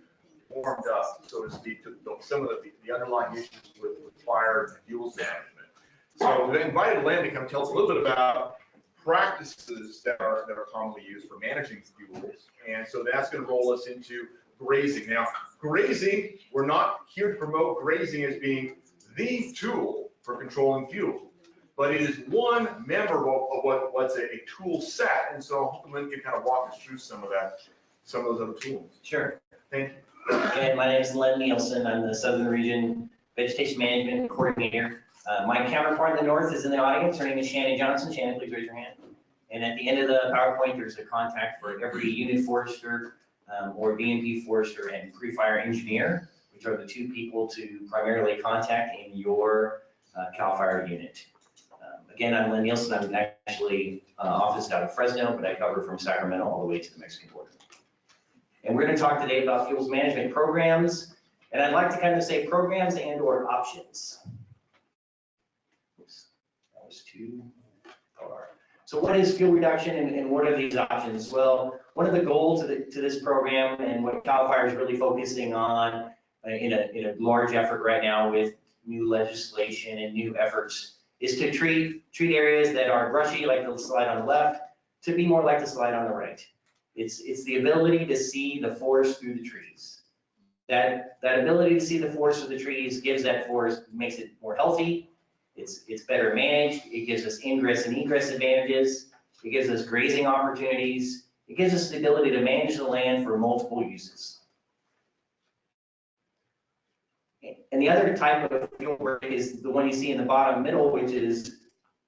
warmed up, so to speak, to some of the underlying issues with fire and fuels management. So we invited Len to come tell us a little bit about practices that are commonly used for managing fuels. And so that's going to roll us into grazing. Now, grazing, we're not here to promote grazing as being the tool for controlling fuel, but it is one member of what's a tool set. And so hopefully Lynn can kind of walk us through some of those other tools. Sure. Thank you. And my name is Len Nielsen. I'm the Southern Region Vegetation Management Coordinator. My counterpart in the north is in the audience. Her name is Shannon Johnson. Shannon, please raise your hand. And at the end of the PowerPoint, there's a contact for every unit forester or BMP forester and pre-fire engineer, which are the two people to primarily contact in your CAL FIRE unit. Again, I'm Len Nielsen. I'm actually officed out of Fresno, but I cover from Sacramento all the way to the Mexican border. And we're going to talk today about fuels management programs. And I'd like to kind of say programs and or options. Oops, that was too far. So what is fuel reduction and what are these options? Well, one of the goals to this program and what CAL FIRE is really focusing on in a large effort right now with new legislation and new efforts is to treat areas that are brushy, like the slide on the left, to be more like the slide on the right. It's the ability to see the forest through the trees. That ability to see the forest through the trees gives that forest, makes it more healthy. It's better managed. It gives us ingress and egress advantages. It gives us grazing opportunities. It gives us the ability to manage the land for multiple uses. And the other type of fuel break is the one you see in the bottom middle, which is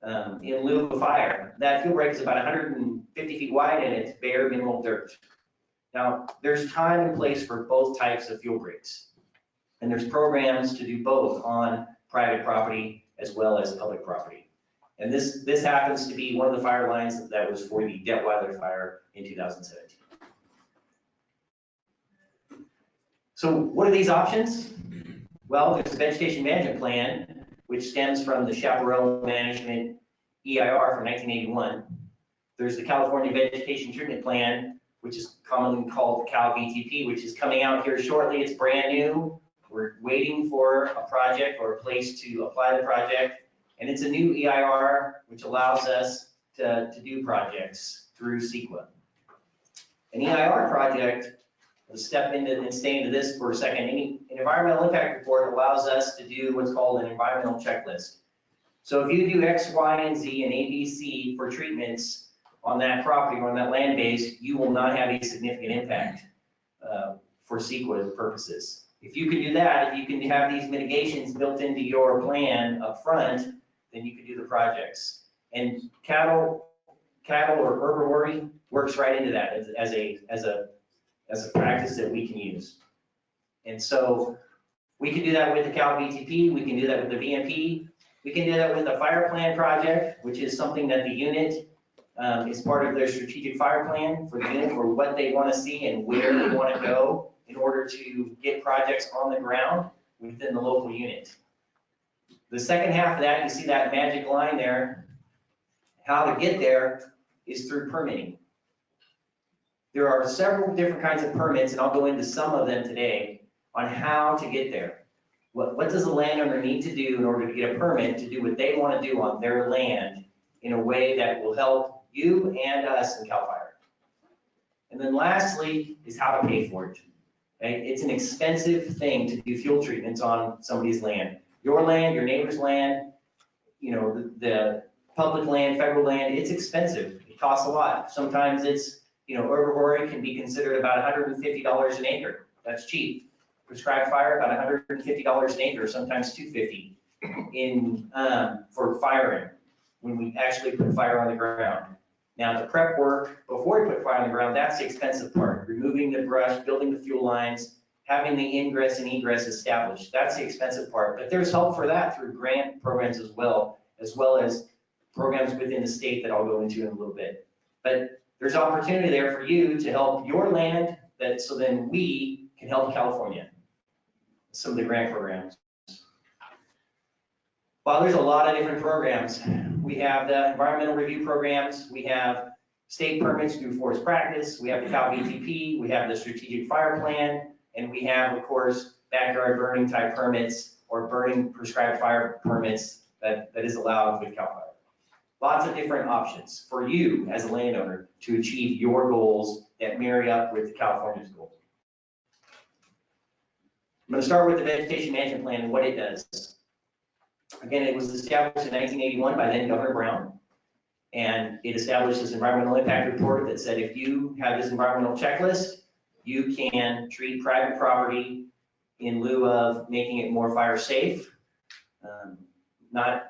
in lieu of fire. That fuel break is about 150 feet wide and it's bare mineral dirt. Now, there's time and place for both types of fuel breaks. And there's programs to do both on private property as well as public property. And this happens to be one of the fire lines that was for the Detweiler fire in 2017. So what are these options? Well, there's a vegetation management plan, which stems from the Chaparral Management EIR from 1981. There's the California Vegetation Treatment Plan, which is commonly called Cal VTP, which is coming out here shortly. It's brand new. We're waiting for a project or a place to apply the project. And it's a new EIR, which allows us to do projects through CEQA. An EIR project, let's step into and stay into this for a second. An environmental impact report allows us to do what's called an environmental checklist. So if you do X, Y, and Z and A, B, C for treatments on that property or on that land base, you will not have a significant impact. for CEQA purposes. If you can do that, if you can have these mitigations built into your plan up front, then you can do the projects. And cattle or herbivory works right into that as a practice that we can use. And so we can do that with the Cal VTP, we can do that with the VMP, we can do that with the fire plan project, which is something that the unit is part of their strategic fire plan for the unit for what they want to see and where they want to go in order to get projects on the ground within the local unit. The second half of that, you see that magic line there, how to get there is through permitting. There are several different kinds of permits, and I'll go into some of them today on how to get there. What does the landowner need to do in order to get a permit to do what they want to do on their land in a way that will help you and us in CAL FIRE? And then lastly is how to pay for it. Okay? It's an expensive thing to do fuel treatments on somebody's land. Your land, your neighbor's land, you know, the public land, federal land, it's expensive. It costs a lot. Sometimes it's, you know, herbivory can be considered about $150 an acre. That's cheap. Prescribed fire, about $150 an acre, sometimes $250 for firing when we actually put fire on the ground. Now the prep work before we put fire on the ground, that's the expensive part. Removing the brush, building the fuel lines, having the ingress and egress established. That's the expensive part. But there's help for that through grant programs as well as programs within the state that I'll go into in a little bit. But there's opportunity there for you to help your land, so then we can help California. Some of the grant programs. Well, there's a lot of different programs. We have the environmental review programs, we have state permits through forest practice, we have the Cal VTP, we have the strategic fire plan, and we have, of course, backyard burning type permits or burning prescribed fire permits that is allowed with CAL FIRE. Lots of different options for you as a landowner to achieve your goals that marry up with California's goals. I'm going to start with the vegetation management plan and what it does. Again, it was established in 1981 by then Governor Brown, and it established this environmental impact report that said if you have this environmental checklist, you can treat private property in lieu of making it more fire safe. I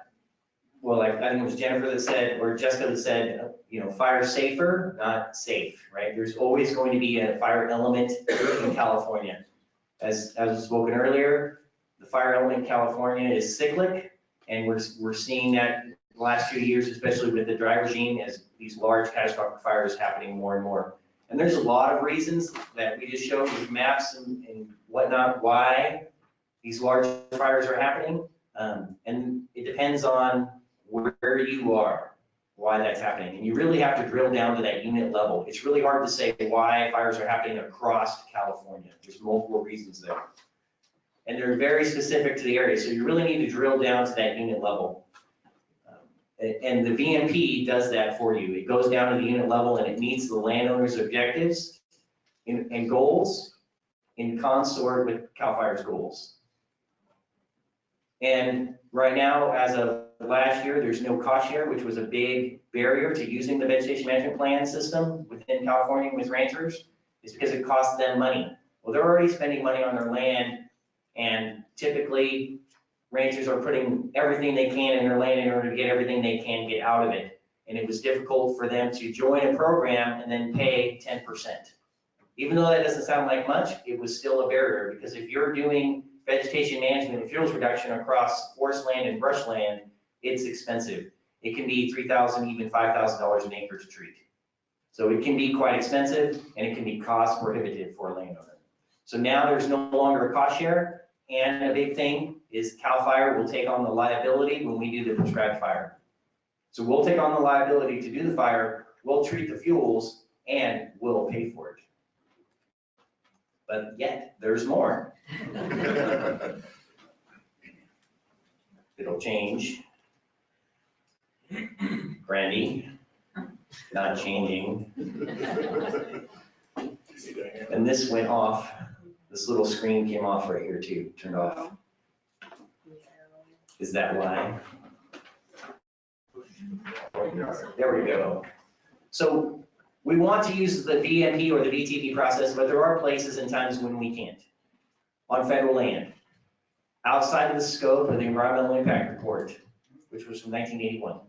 think it was Jennifer that said, or Jessica that said, you know, fire safer, not safe, right? There's always going to be a fire element in California. As was spoken earlier, the fire element in California is cyclic, and we're seeing that the last few years, especially with the dry regime, as these large catastrophic fires happening more and more. And there's a lot of reasons that we just showed with maps and whatnot, why these large fires are happening. And it depends on where you are, why that's happening. And you really have to drill down to that unit level. It's really hard to say why fires are happening across California. There's multiple reasons there. And they're very specific to the area. So you really need to drill down to that unit level. And the VMP does that for you. It goes down to the unit level and it meets the landowner's objectives and goals in consort with CAL FIRE's goals. And right now, as of last year, there's no cost share, which was a big barrier to using the vegetation management plan system within California with ranchers. It's because it costs them money. Well, they're already spending money on their land, and typically ranchers are putting everything they can in their land in order to get everything they can get out of it. And it was difficult for them to join a program and then pay 10%. Even though that doesn't sound like much, it was still a barrier, because if you're doing vegetation management and fuels reduction across forest land and brush land, it's expensive. It can be $3,000, even $5,000 an acre to treat. So it can be quite expensive and it can be cost prohibitive for a landowner. So now there's no longer a cost share, and a big thing is CAL FIRE will take on the liability when we do the prescribed fire. So we'll take on the liability to do the fire, we'll treat the fuels, and we'll pay for it. But yet, there's more. It'll change. Brandy, not changing. And this went off. This little screen came off right here too, turned off. Is that why? There we go. So We want to use the VMP or the VTP process, but there are places and times when we can't. On federal land, outside of the scope of the environmental impact report, which was from 1981.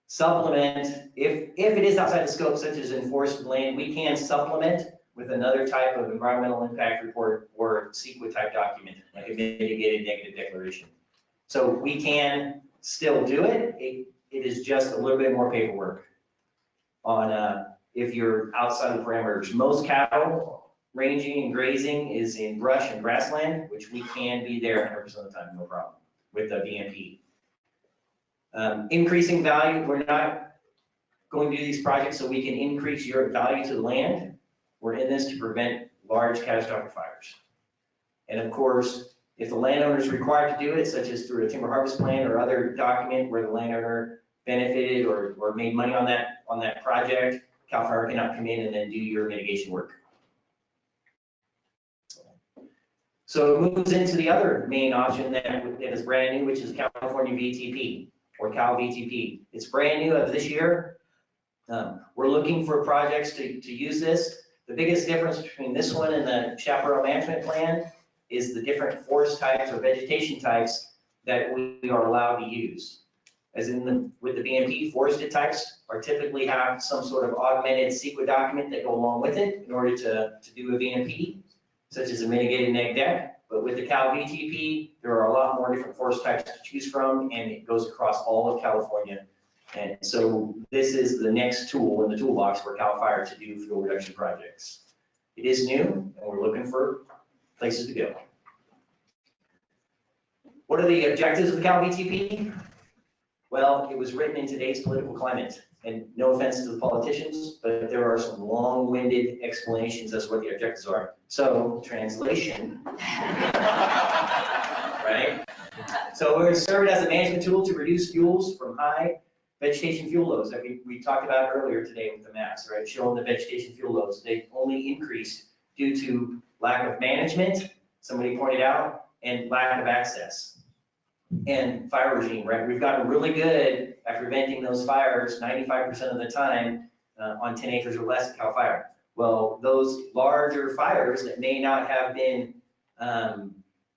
Supplement, if it is outside the scope, such as enforced land, we can supplement with another type of environmental impact report or CEQA type document, like a mitigated negative declaration. So we can still do it. It is just a little bit more paperwork on if you're outside the parameters. Most cattle ranging and grazing is in brush and grassland, which we can be there 100% of the time, no problem, with the VMP. Increasing value, we're not going to do these projects so we can increase your value to the land. We're in this to prevent large catastrophic fires. And of course, if the landowner is required to do it, such as through a timber harvest plan or other document where the landowner benefited or made money on that project, CAL FIRE cannot come in and then do your mitigation work. So it moves into the other main option that is brand new, which is California VTP or Cal VTP. It's brand new of this year. We're looking for projects to use this. The biggest difference between this one and the chaparral management plan is the different forest types or vegetation types that we are allowed to use. As in with the BMP, forested types are typically have some sort of augmented CEQA document that go along with it in order to do a BMP, such as a mitigated neg deck. But with the Cal VTP, there are a lot more different forest types to choose from, and it goes across all of California. And so this is the next tool in the toolbox for CAL FIRE to do fuel reduction projects. It is new, and we're looking for places to go. What are the objectives of the Cal VTP? Well, it was written in today's political climate, and no offense to the politicians, but there are some long-winded explanations as to what the objectives are. So, translation, right? So we're served as a management tool to reduce fuels from high vegetation fuel loads that we talked about earlier today with the maps, right? Showing the vegetation fuel loads. They only increased due to lack of management, somebody pointed out, and lack of access. And fire regime, right? We've gotten really good at preventing those fires 95% of the time on 10 acres or less of CAL FIRE. Well, those larger fires that may not have been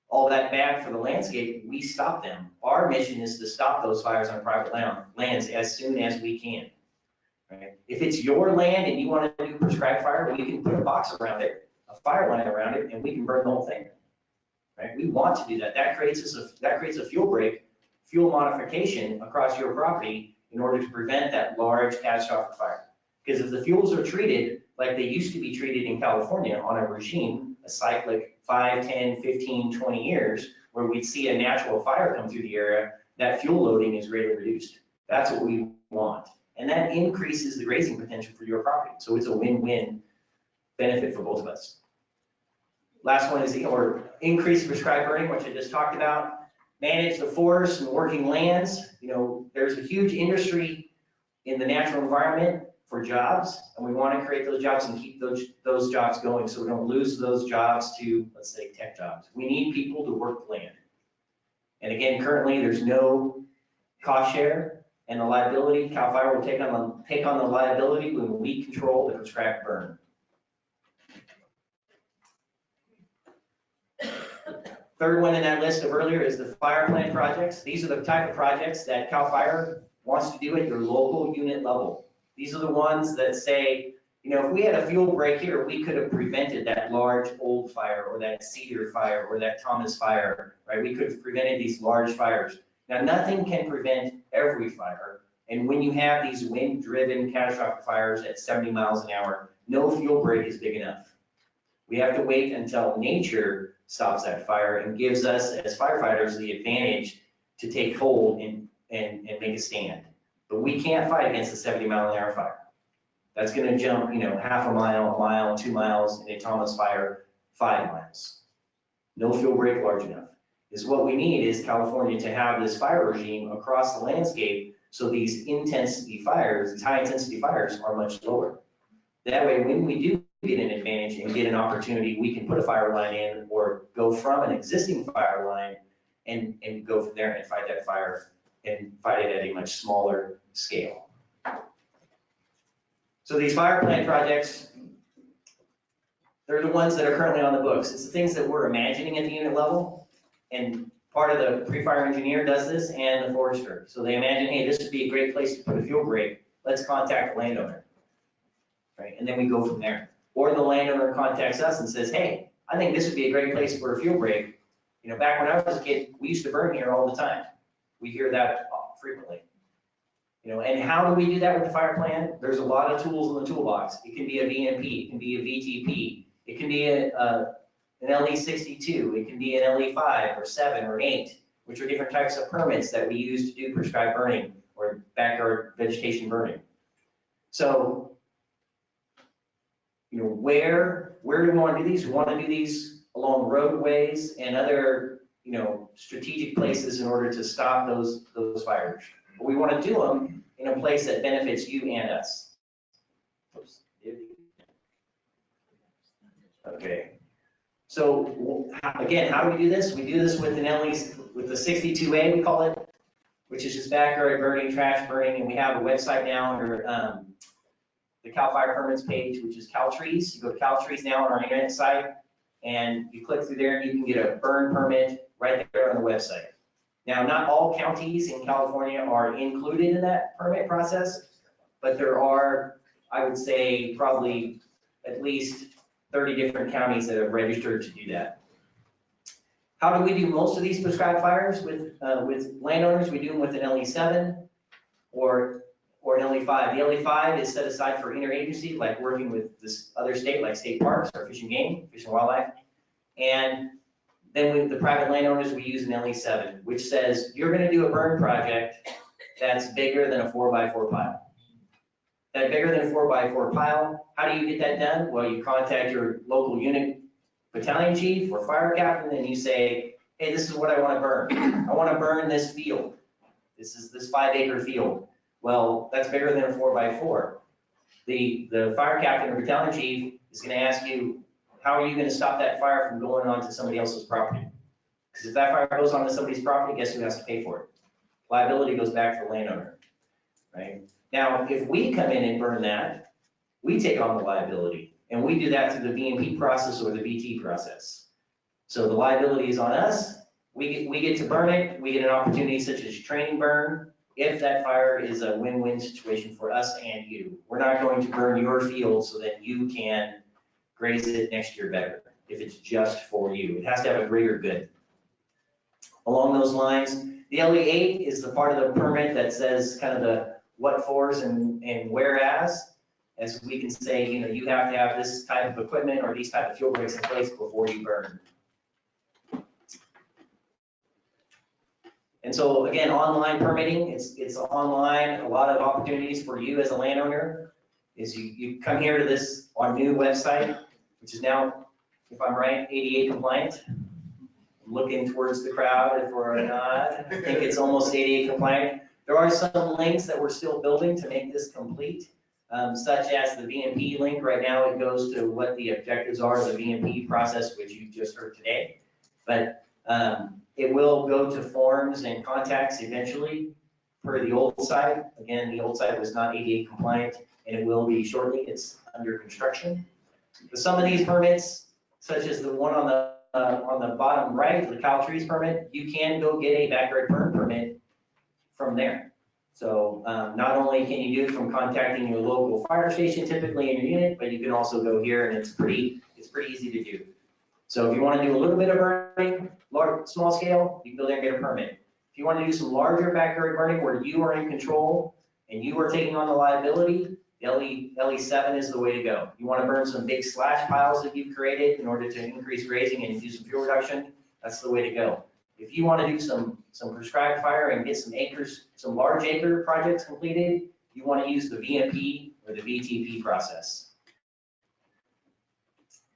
all that bad for the landscape, we stop them. Our mission is to stop those fires on private lands as soon as we can. Right? If it's your land and you want to do prescribed fire, we can put a box around it, a fire line around it, and we can burn the whole thing. Right? We want to do that. That creates a fuel break, fuel modification across your property in order to prevent that large catastrophic fire. Because if the fuels are treated like they used to be treated in California on a regime, a cyclic 5, 10, 15, 20 years, where we'd see a natural fire come through the area, that fuel loading is greatly reduced. That's what we want. And that increases the grazing potential for your property. So it's a win-win benefit for both of us. Last one is increase prescribed burning, which I just talked about. Manage the forests and working lands. You know, there's a huge industry in the natural environment for jobs, and we want to create those jobs and keep those jobs going so we don't lose those jobs to, let's say, tech jobs. We need people to work the land. And again, currently there's no cost share, and the liability, CAL FIRE will take on the liability when we control the prescribed burn. Third one in that list of earlier is the fire plan projects. These are the type of projects that CAL FIRE wants to do at your local unit level. These are the ones that say, you know, if we had a fuel break here, we could have prevented that large old fire or that cedar fire or that Thomas fire, right? We could have prevented these large fires. Now, nothing can prevent every fire. And when you have these wind-driven catastrophic fires at 70 miles an hour, no fuel break is big enough. We have to wait until nature stops that fire and gives us, as firefighters, the advantage to take hold and make a stand. But we can't fight against a 70-mile-an-hour fire. That's going to jump, you know, half a mile, 2 miles, in a Thomas fire, 5 miles. No fuel break large enough. Is what we need is California to have this fire regime across the landscape so these intensity fires, these high intensity fires are much lower. That way, when we do get an advantage and get an opportunity, we can put a fire line in or go from an existing fire line and go from there and fight that fire and fight it at a much smaller scale. So these fire plan projects, they're the ones that are currently on the books. It's the things that we're imagining at the unit level. And part of the pre-fire engineer does this and the forester. So they imagine, hey, this would be a great place to put a fuel break. Let's contact the landowner. Right? And then we go from there. Or the landowner contacts us and says, hey, I think this would be a great place for a fuel break. You know, back when I was a kid, we used to burn here all the time. We hear that frequently. You know, and how do we do that with the fire plan? There's a lot of tools in the toolbox. It can be a VMP, it can be a VTP, it can be an LE62, it can be an LE5 or 7 or 8, which are different types of permits that we use to do prescribed burning or backyard vegetation burning. So, you know, where do we want to do these? We want to do these along roadways and other, you know, strategic places in order to stop those fires. But we want to do them in a place that benefits you and us. Oops. Okay. So again, how do we do this? We do this with an with the 62A, we call it, which is just backyard burning, trash burning, and we have a website now under the CAL FIRE permits page, which is CalTrees. You go to CalTrees now on our internet site, and you click through there, and you can get a burn permit right there on the website. Now, not all counties in California are included in that permit process, but there are, I would say, probably at least 30 different counties that have registered to do that. How do we do most of these prescribed fires with landowners? We do them with an LE7 or an LE5. The LE5 is set aside for interagency, like working with this other state, like state parks or Fish and Game, Fish and Wildlife. And then with the private landowners, we use an LE7, which says you're going to do a burn project that's bigger than a 4x4 pile. That bigger than a 4x4 pile, how do you get that done? Well, you contact your local unit battalion chief or fire captain, and you say, hey, this is what I want to burn. I want to burn this field. This is this 5-acre field. Well, that's bigger than a 4x4. The fire captain or battalion chief is going to ask you, how are you going to stop that fire from going onto somebody else's property? Because if that fire goes onto somebody's property, guess who has to pay for it? Liability goes back to the landowner, right? Now, if we come in and burn that, we take on the liability, and we do that through the VMP process or the VT process. So the liability is on us. We get to burn it. We get an opportunity such as training burn if that fire is a win-win situation for us and you. We're not going to burn your field so that you can graze it next year better if it's just for you. It has to have a greater good. Along those lines, the LE8 is the part of the permit that says kind of the what fors and whereas, as we can say, you know, you have to have this type of equipment or these type of fuel breaks in place before you burn. And so again, online permitting, it's online, a lot of opportunities for you as a landowner is you come here to this, our new website, which is now, if I'm right, ADA compliant. I'm looking towards the crowd if we're not. I think it's almost ADA compliant. There are some links that we're still building to make this complete, such as the VMP link. Right now it goes to what the objectives are of the VMP process, which you just heard today. But it will go to forms and contacts eventually per the old site. Again, the old site was not ADA compliant, and it will be shortly. It's under construction. But some of these permits, such as the one on the bottom right, the CalTrees permit, you can go get a backyard burn permit from there. So not only can you do it from contacting your local fire station typically in your unit, but you can also go here, and it's pretty easy to do. So if you want to do a little bit of burning, small scale, you can go there and get a permit. If you want to do some larger backyard burning where you are in control and you are taking on the liability, the LE7 is the way to go. You want to burn some big slash piles that you've created in order to increase grazing and do some fuel reduction, that's the way to go. If you want to do some prescribed fire and get some acres, some large acre projects completed, you want to use the VMP or the VTP process.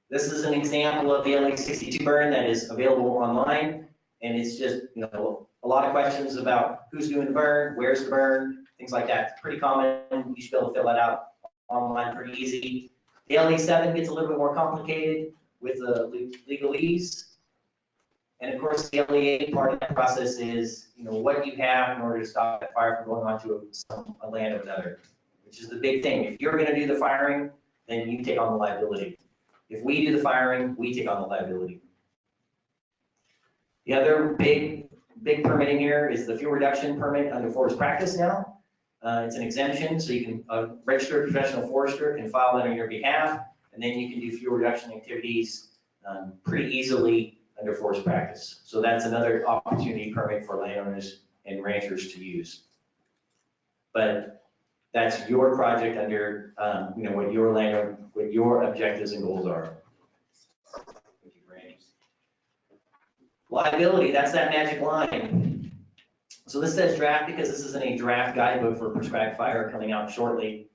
This is an example of the LE62 burn that is available online, and it's just, you know, a lot of questions about who's doing the burn, where's the burn, things like that. It's pretty common. You should be able to fill that out online pretty easy. The LE7 gets a little bit more complicated with the legalese. And of course, the LE8 part of that process is, you know, what you have in order to stop that fire from going onto a land of another, which is the big thing. If you're gonna do the firing, then you take on the liability. If we do the firing, we take on the liability. The other big permitting here is the fuel reduction permit under forest practice now. It's an exemption, so you can, a registered professional forester can file that on your behalf, and then you can do fuel reduction activities pretty easily under forest practice. So that's another opportunity permit for landowners and ranchers to use. But that's your project under, what your landowner, what your objectives and goals are. Liability, that's that magic line. So this says draft because this isn't a draft guidebook for prescribed fire coming out shortly.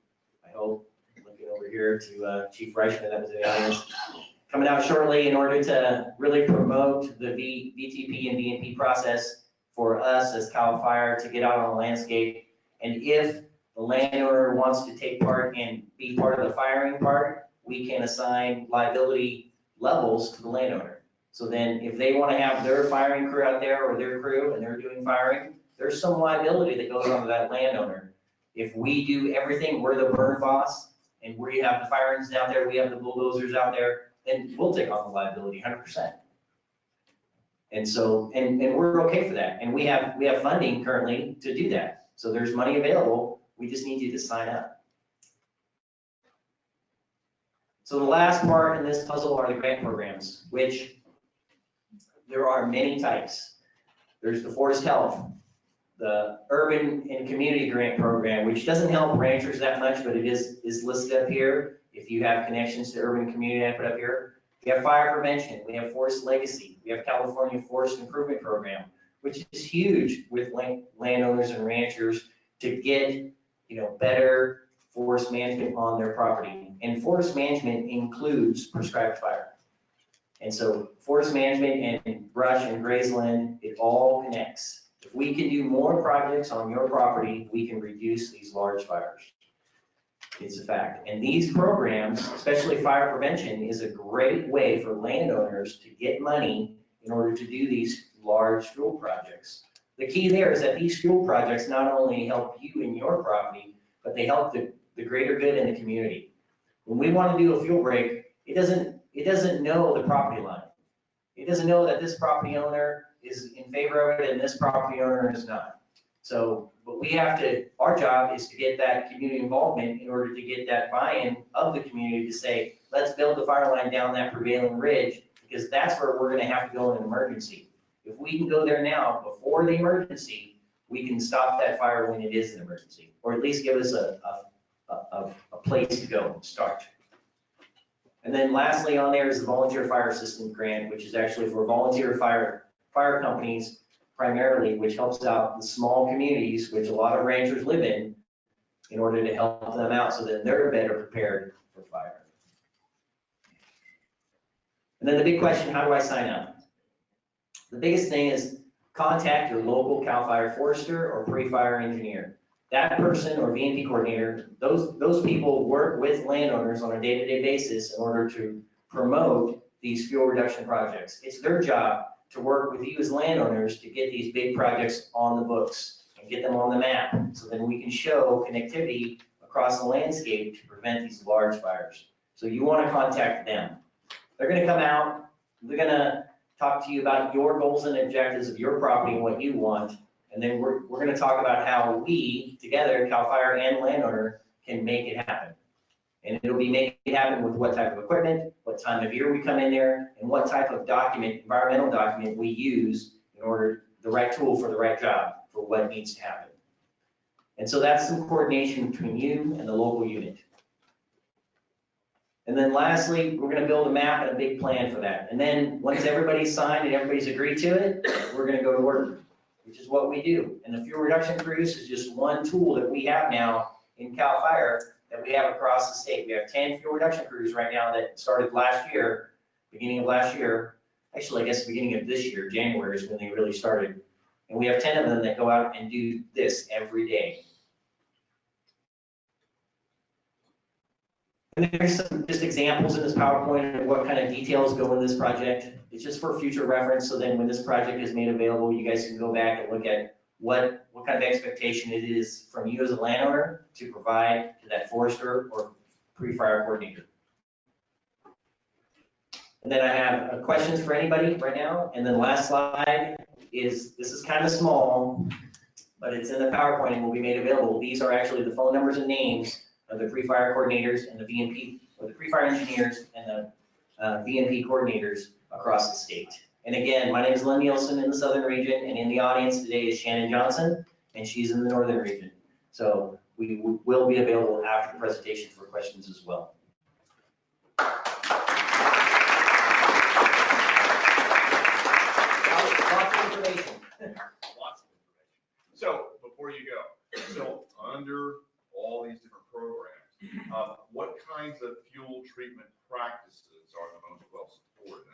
I hope, looking over here to Chief Reichman, that was in the audience. Coming out shortly in order to really promote the VTP and VNP process for us as CAL FIRE to get out on the landscape. And if the landowner wants to take part and be part of the firing part, we can assign liability levels to the landowner. So then if they want to have their firing crew out there or their crew and they're doing firing, there's some liability that goes on to that landowner. If we do everything, we're the burn boss, and we have the firings out there, we have the bulldozers out there, then we'll take on the liability 100%. And so, and we're okay for that. And we have funding currently to do that. So there's money available. We just need you to sign up. So the last part in this puzzle are the grant programs, which there are many types. There's the Forest Health, the Urban and Community Grant Program, which doesn't help ranchers that much, but it is listed up here. If you have connections to urban and community, I put up here. We have fire prevention, we have forest legacy, we have California Forest Improvement Program, which is huge with landowners and ranchers to get, better forest management on their property. And forest management includes prescribed fire. And so forest management and brush and grazeland, it all connects. If we can do more projects on your property, we can reduce these large fires. It's a fact. And these programs, especially fire prevention, is a great way for landowners to get money in order to do these large fuel projects. The key there is that these fuel projects not only help you in your property, but they help the greater good in the community. When we want to do a fuel break, it doesn't know the property line. It doesn't know that this property owner is in favor of it and this property owner is not. So, but we have to, our job is to get that community involvement in order to get that buy-in of the community to say, let's build the fire line down that prevailing ridge, because that's where we're gonna have to go in an emergency. If we can go there now before the emergency, we can stop that fire when it is an emergency, or at least give us a place to go and start. And then lastly on there is the Volunteer Fire Assistant Grant, which is actually for volunteer fire companies primarily, which helps out the small communities, which a lot of ranchers live in order to help them out so that they're better prepared for fire. And then the big question, how do I sign up? The biggest thing is contact your local CAL FIRE forester or pre-fire engineer. That person or VNP coordinator, those people work with landowners on a day-to-day basis in order to promote these fuel reduction projects. It's their job to work with you as landowners to get these big projects on the books and get them on the map, so then we can show connectivity across the landscape to prevent these large fires. So you want to contact them. They're going to come out, they're going to talk to you about your goals and objectives of your property and what you want, and then we're going to talk about how we, together, CAL FIRE and landowner, can make it happen. And it'll be making it happen with what type of equipment, what time of year we come in there, and what type of document, environmental document we use in order, the right tool for the right job for what needs to happen. And so that's some coordination between you and the local unit. And then lastly, we're going to build a map and a big plan for that. And then once everybody's signed and everybody's agreed to it, we're going to go to work, which is what we do. And the fuel reduction cruise is just one tool that we have now in CAL FIRE that we have across the state. We have 10 fuel reduction crews right now that started last year, beginning of last year. Actually, I guess the beginning of this year, January is when they really started. And we have 10 of them that go out and do this every day. And there's some just examples in this PowerPoint of what kind of details go in this project. It's just for future reference, so then when this project is made available, you guys can go back and look at what kind of expectation it is from you as a landowner to provide to that forester or pre-fire coordinator. And then I have questions for anybody right now. And then the last slide is, this is kind of small, but it's in the PowerPoint and will be made available. These are actually the phone numbers and names of the pre-fire coordinators and the VNP, or the pre-fire engineers and the VNP coordinators across the state. And again, my name is Len Nielsen in the southern region, and in the audience today is Shannon Johnson, and she's in the northern region. So we will be available after the presentation for questions as well. Lots of information. Lots of information. So before you go, so under all these different programs, what kinds of fuel treatment practices are the most well supported? I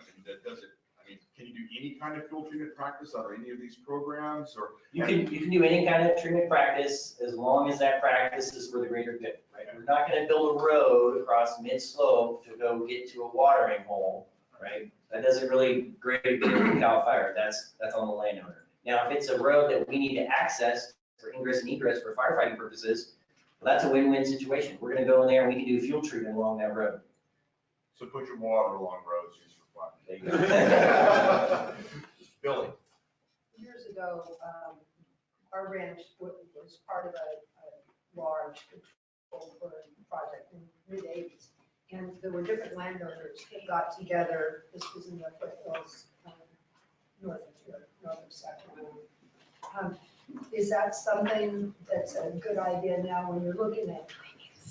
mean, can you do any kind of fuel treatment practice under any of these programs, or? You can do any kind of treatment practice as long as that practice is for the greater good, right? We're not gonna build a road across mid-slope to go get to a watering hole, right? That doesn't really grade good CAL FIRE, that's on the landowner. Now, if it's a road that we need to access for ingress and egress for firefighting purposes, well, that's a win-win situation. We're gonna go in there and we can do fuel treatment along that road. So put your water along roads, use your flag. There you go. Billy. Years ago, our ranch was part of a large control burn project in the mid-80s. And there were different landowners that got together. This was in the foothills, northern Sacramento. Is that something that's a good idea now when you're looking at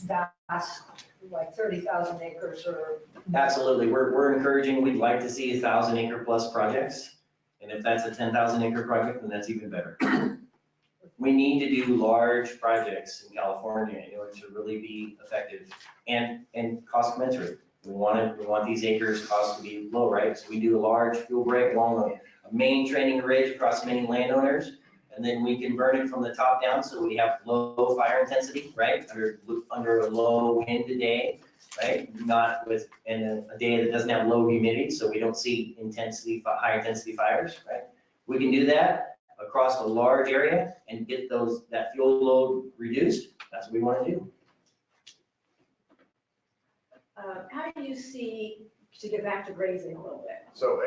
vast, like 30,000 acres or? Absolutely, we're encouraging, we'd like to see 1,000 acre plus projects. And if that's a 10,000 acre project, then that's even better. We need to do large projects in California in order to really be effective and cost commensurate. We want these acres cost to be low, right? So we do a large fuel break along a main training ridge across many landowners. And then we can burn it from the top down so we have low fire intensity, right? Under a low wind day, right? Not with, in a day that doesn't have low humidity, so we don't see high intensity fires, right? We can do that across a large area and get that fuel load reduced. That's what we want to do. How do you see, to get back to grazing a little bit? So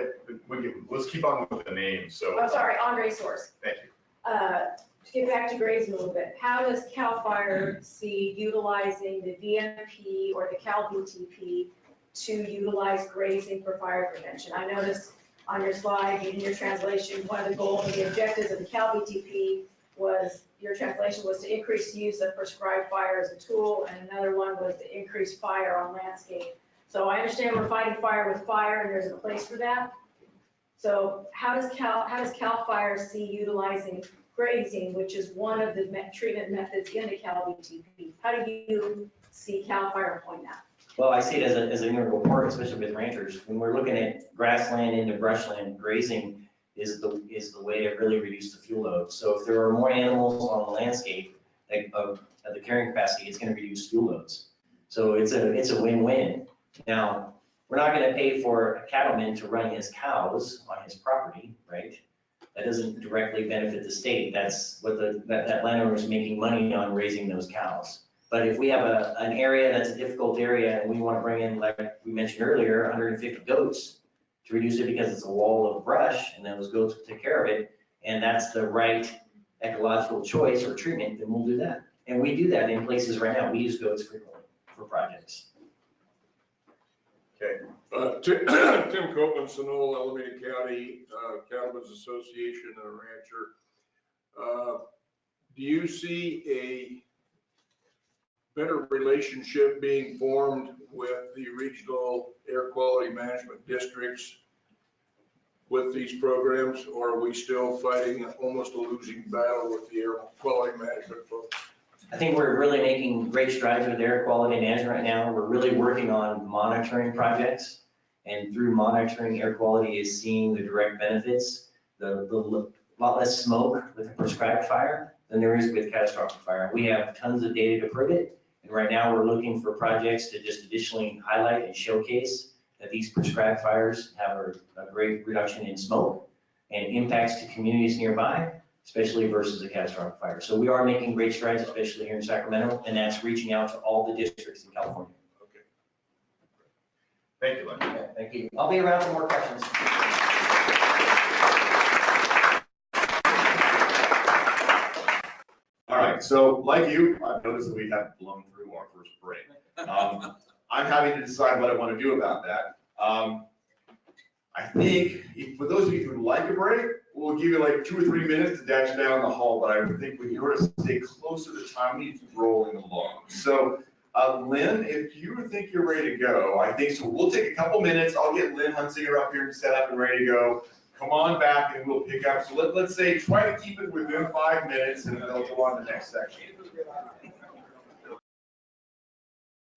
let's keep on with the names, so. I'm sorry, on resource. Thank you. To get back to grazing a little bit, how does CAL FIRE see utilizing the VMP or the CAL VTP to utilize grazing for fire prevention? I noticed on your slide, in your translation, one of the goals and the objectives of the CAL VTP was, your translation was to increase use of prescribed fire as a tool, and another one was to increase fire on landscape. So I understand we're fighting fire with fire, and there's a place for that. So how does CAL FIRE see utilizing grazing, which is one of the treatment methods in the CAL VTP? How do you see CAL FIRE employing that? Well, I see it as an integral part, especially with ranchers. When we're looking at grassland into brushland, grazing is the way to really reduce the fuel load. So if there are more animals on the landscape of the carrying capacity, it's going to reduce fuel loads. So it's a win-win. Now, we're not going to pay for a cattleman to run his cows on his property, right? That doesn't directly benefit the state. That's what that landowner is making money on raising those cows. But if we have an area that's a difficult area and we want to bring in, like we mentioned earlier, 150 goats to reduce it because it's a wall of brush and those goats will take care of it, and that's the right ecological choice or treatment, then we'll do that. And we do that in places right now. We use goats frequently for projects. Okay. Tim Copeland, Sonoma, Alameda County, Cattlemen's Association and a rancher. Do you see a better relationship being formed with the regional air quality management districts with these programs, or are we still fighting almost a losing battle with the air quality management folks? I think we're really making great strides with air quality management right now. We're really working on monitoring projects, and through monitoring, air quality is seeing the direct benefits. The lot less smoke with a prescribed fire than there is with catastrophic fire. We have tons of data to prove it, and right now we're looking for projects to just additionally highlight and showcase that these prescribed fires have a great reduction in smoke and impacts to communities nearby. especially versus a catastrophic fire. So we are making great strides, especially here in Sacramento, and that's reaching out to all the districts in California. Okay. Thank you, Len. Yeah, thank you. I'll be around for more questions. All right, so like you, I've noticed that we have blown through our first break. I'm having to decide what I want to do about that. I think for those of you who would like a break, we'll give you like 2 or 3 minutes to dash down the hall, but I would think we sort of stay close to the time, we need to keep rolling along. So Lynn, if you think you're ready to go, I think so. We'll take a couple minutes. I'll get Lynn Hunsinger up here and set up and ready to go. Come on back and we'll pick up. So let's say try to keep it within 5 minutes and then we'll go on to the next section.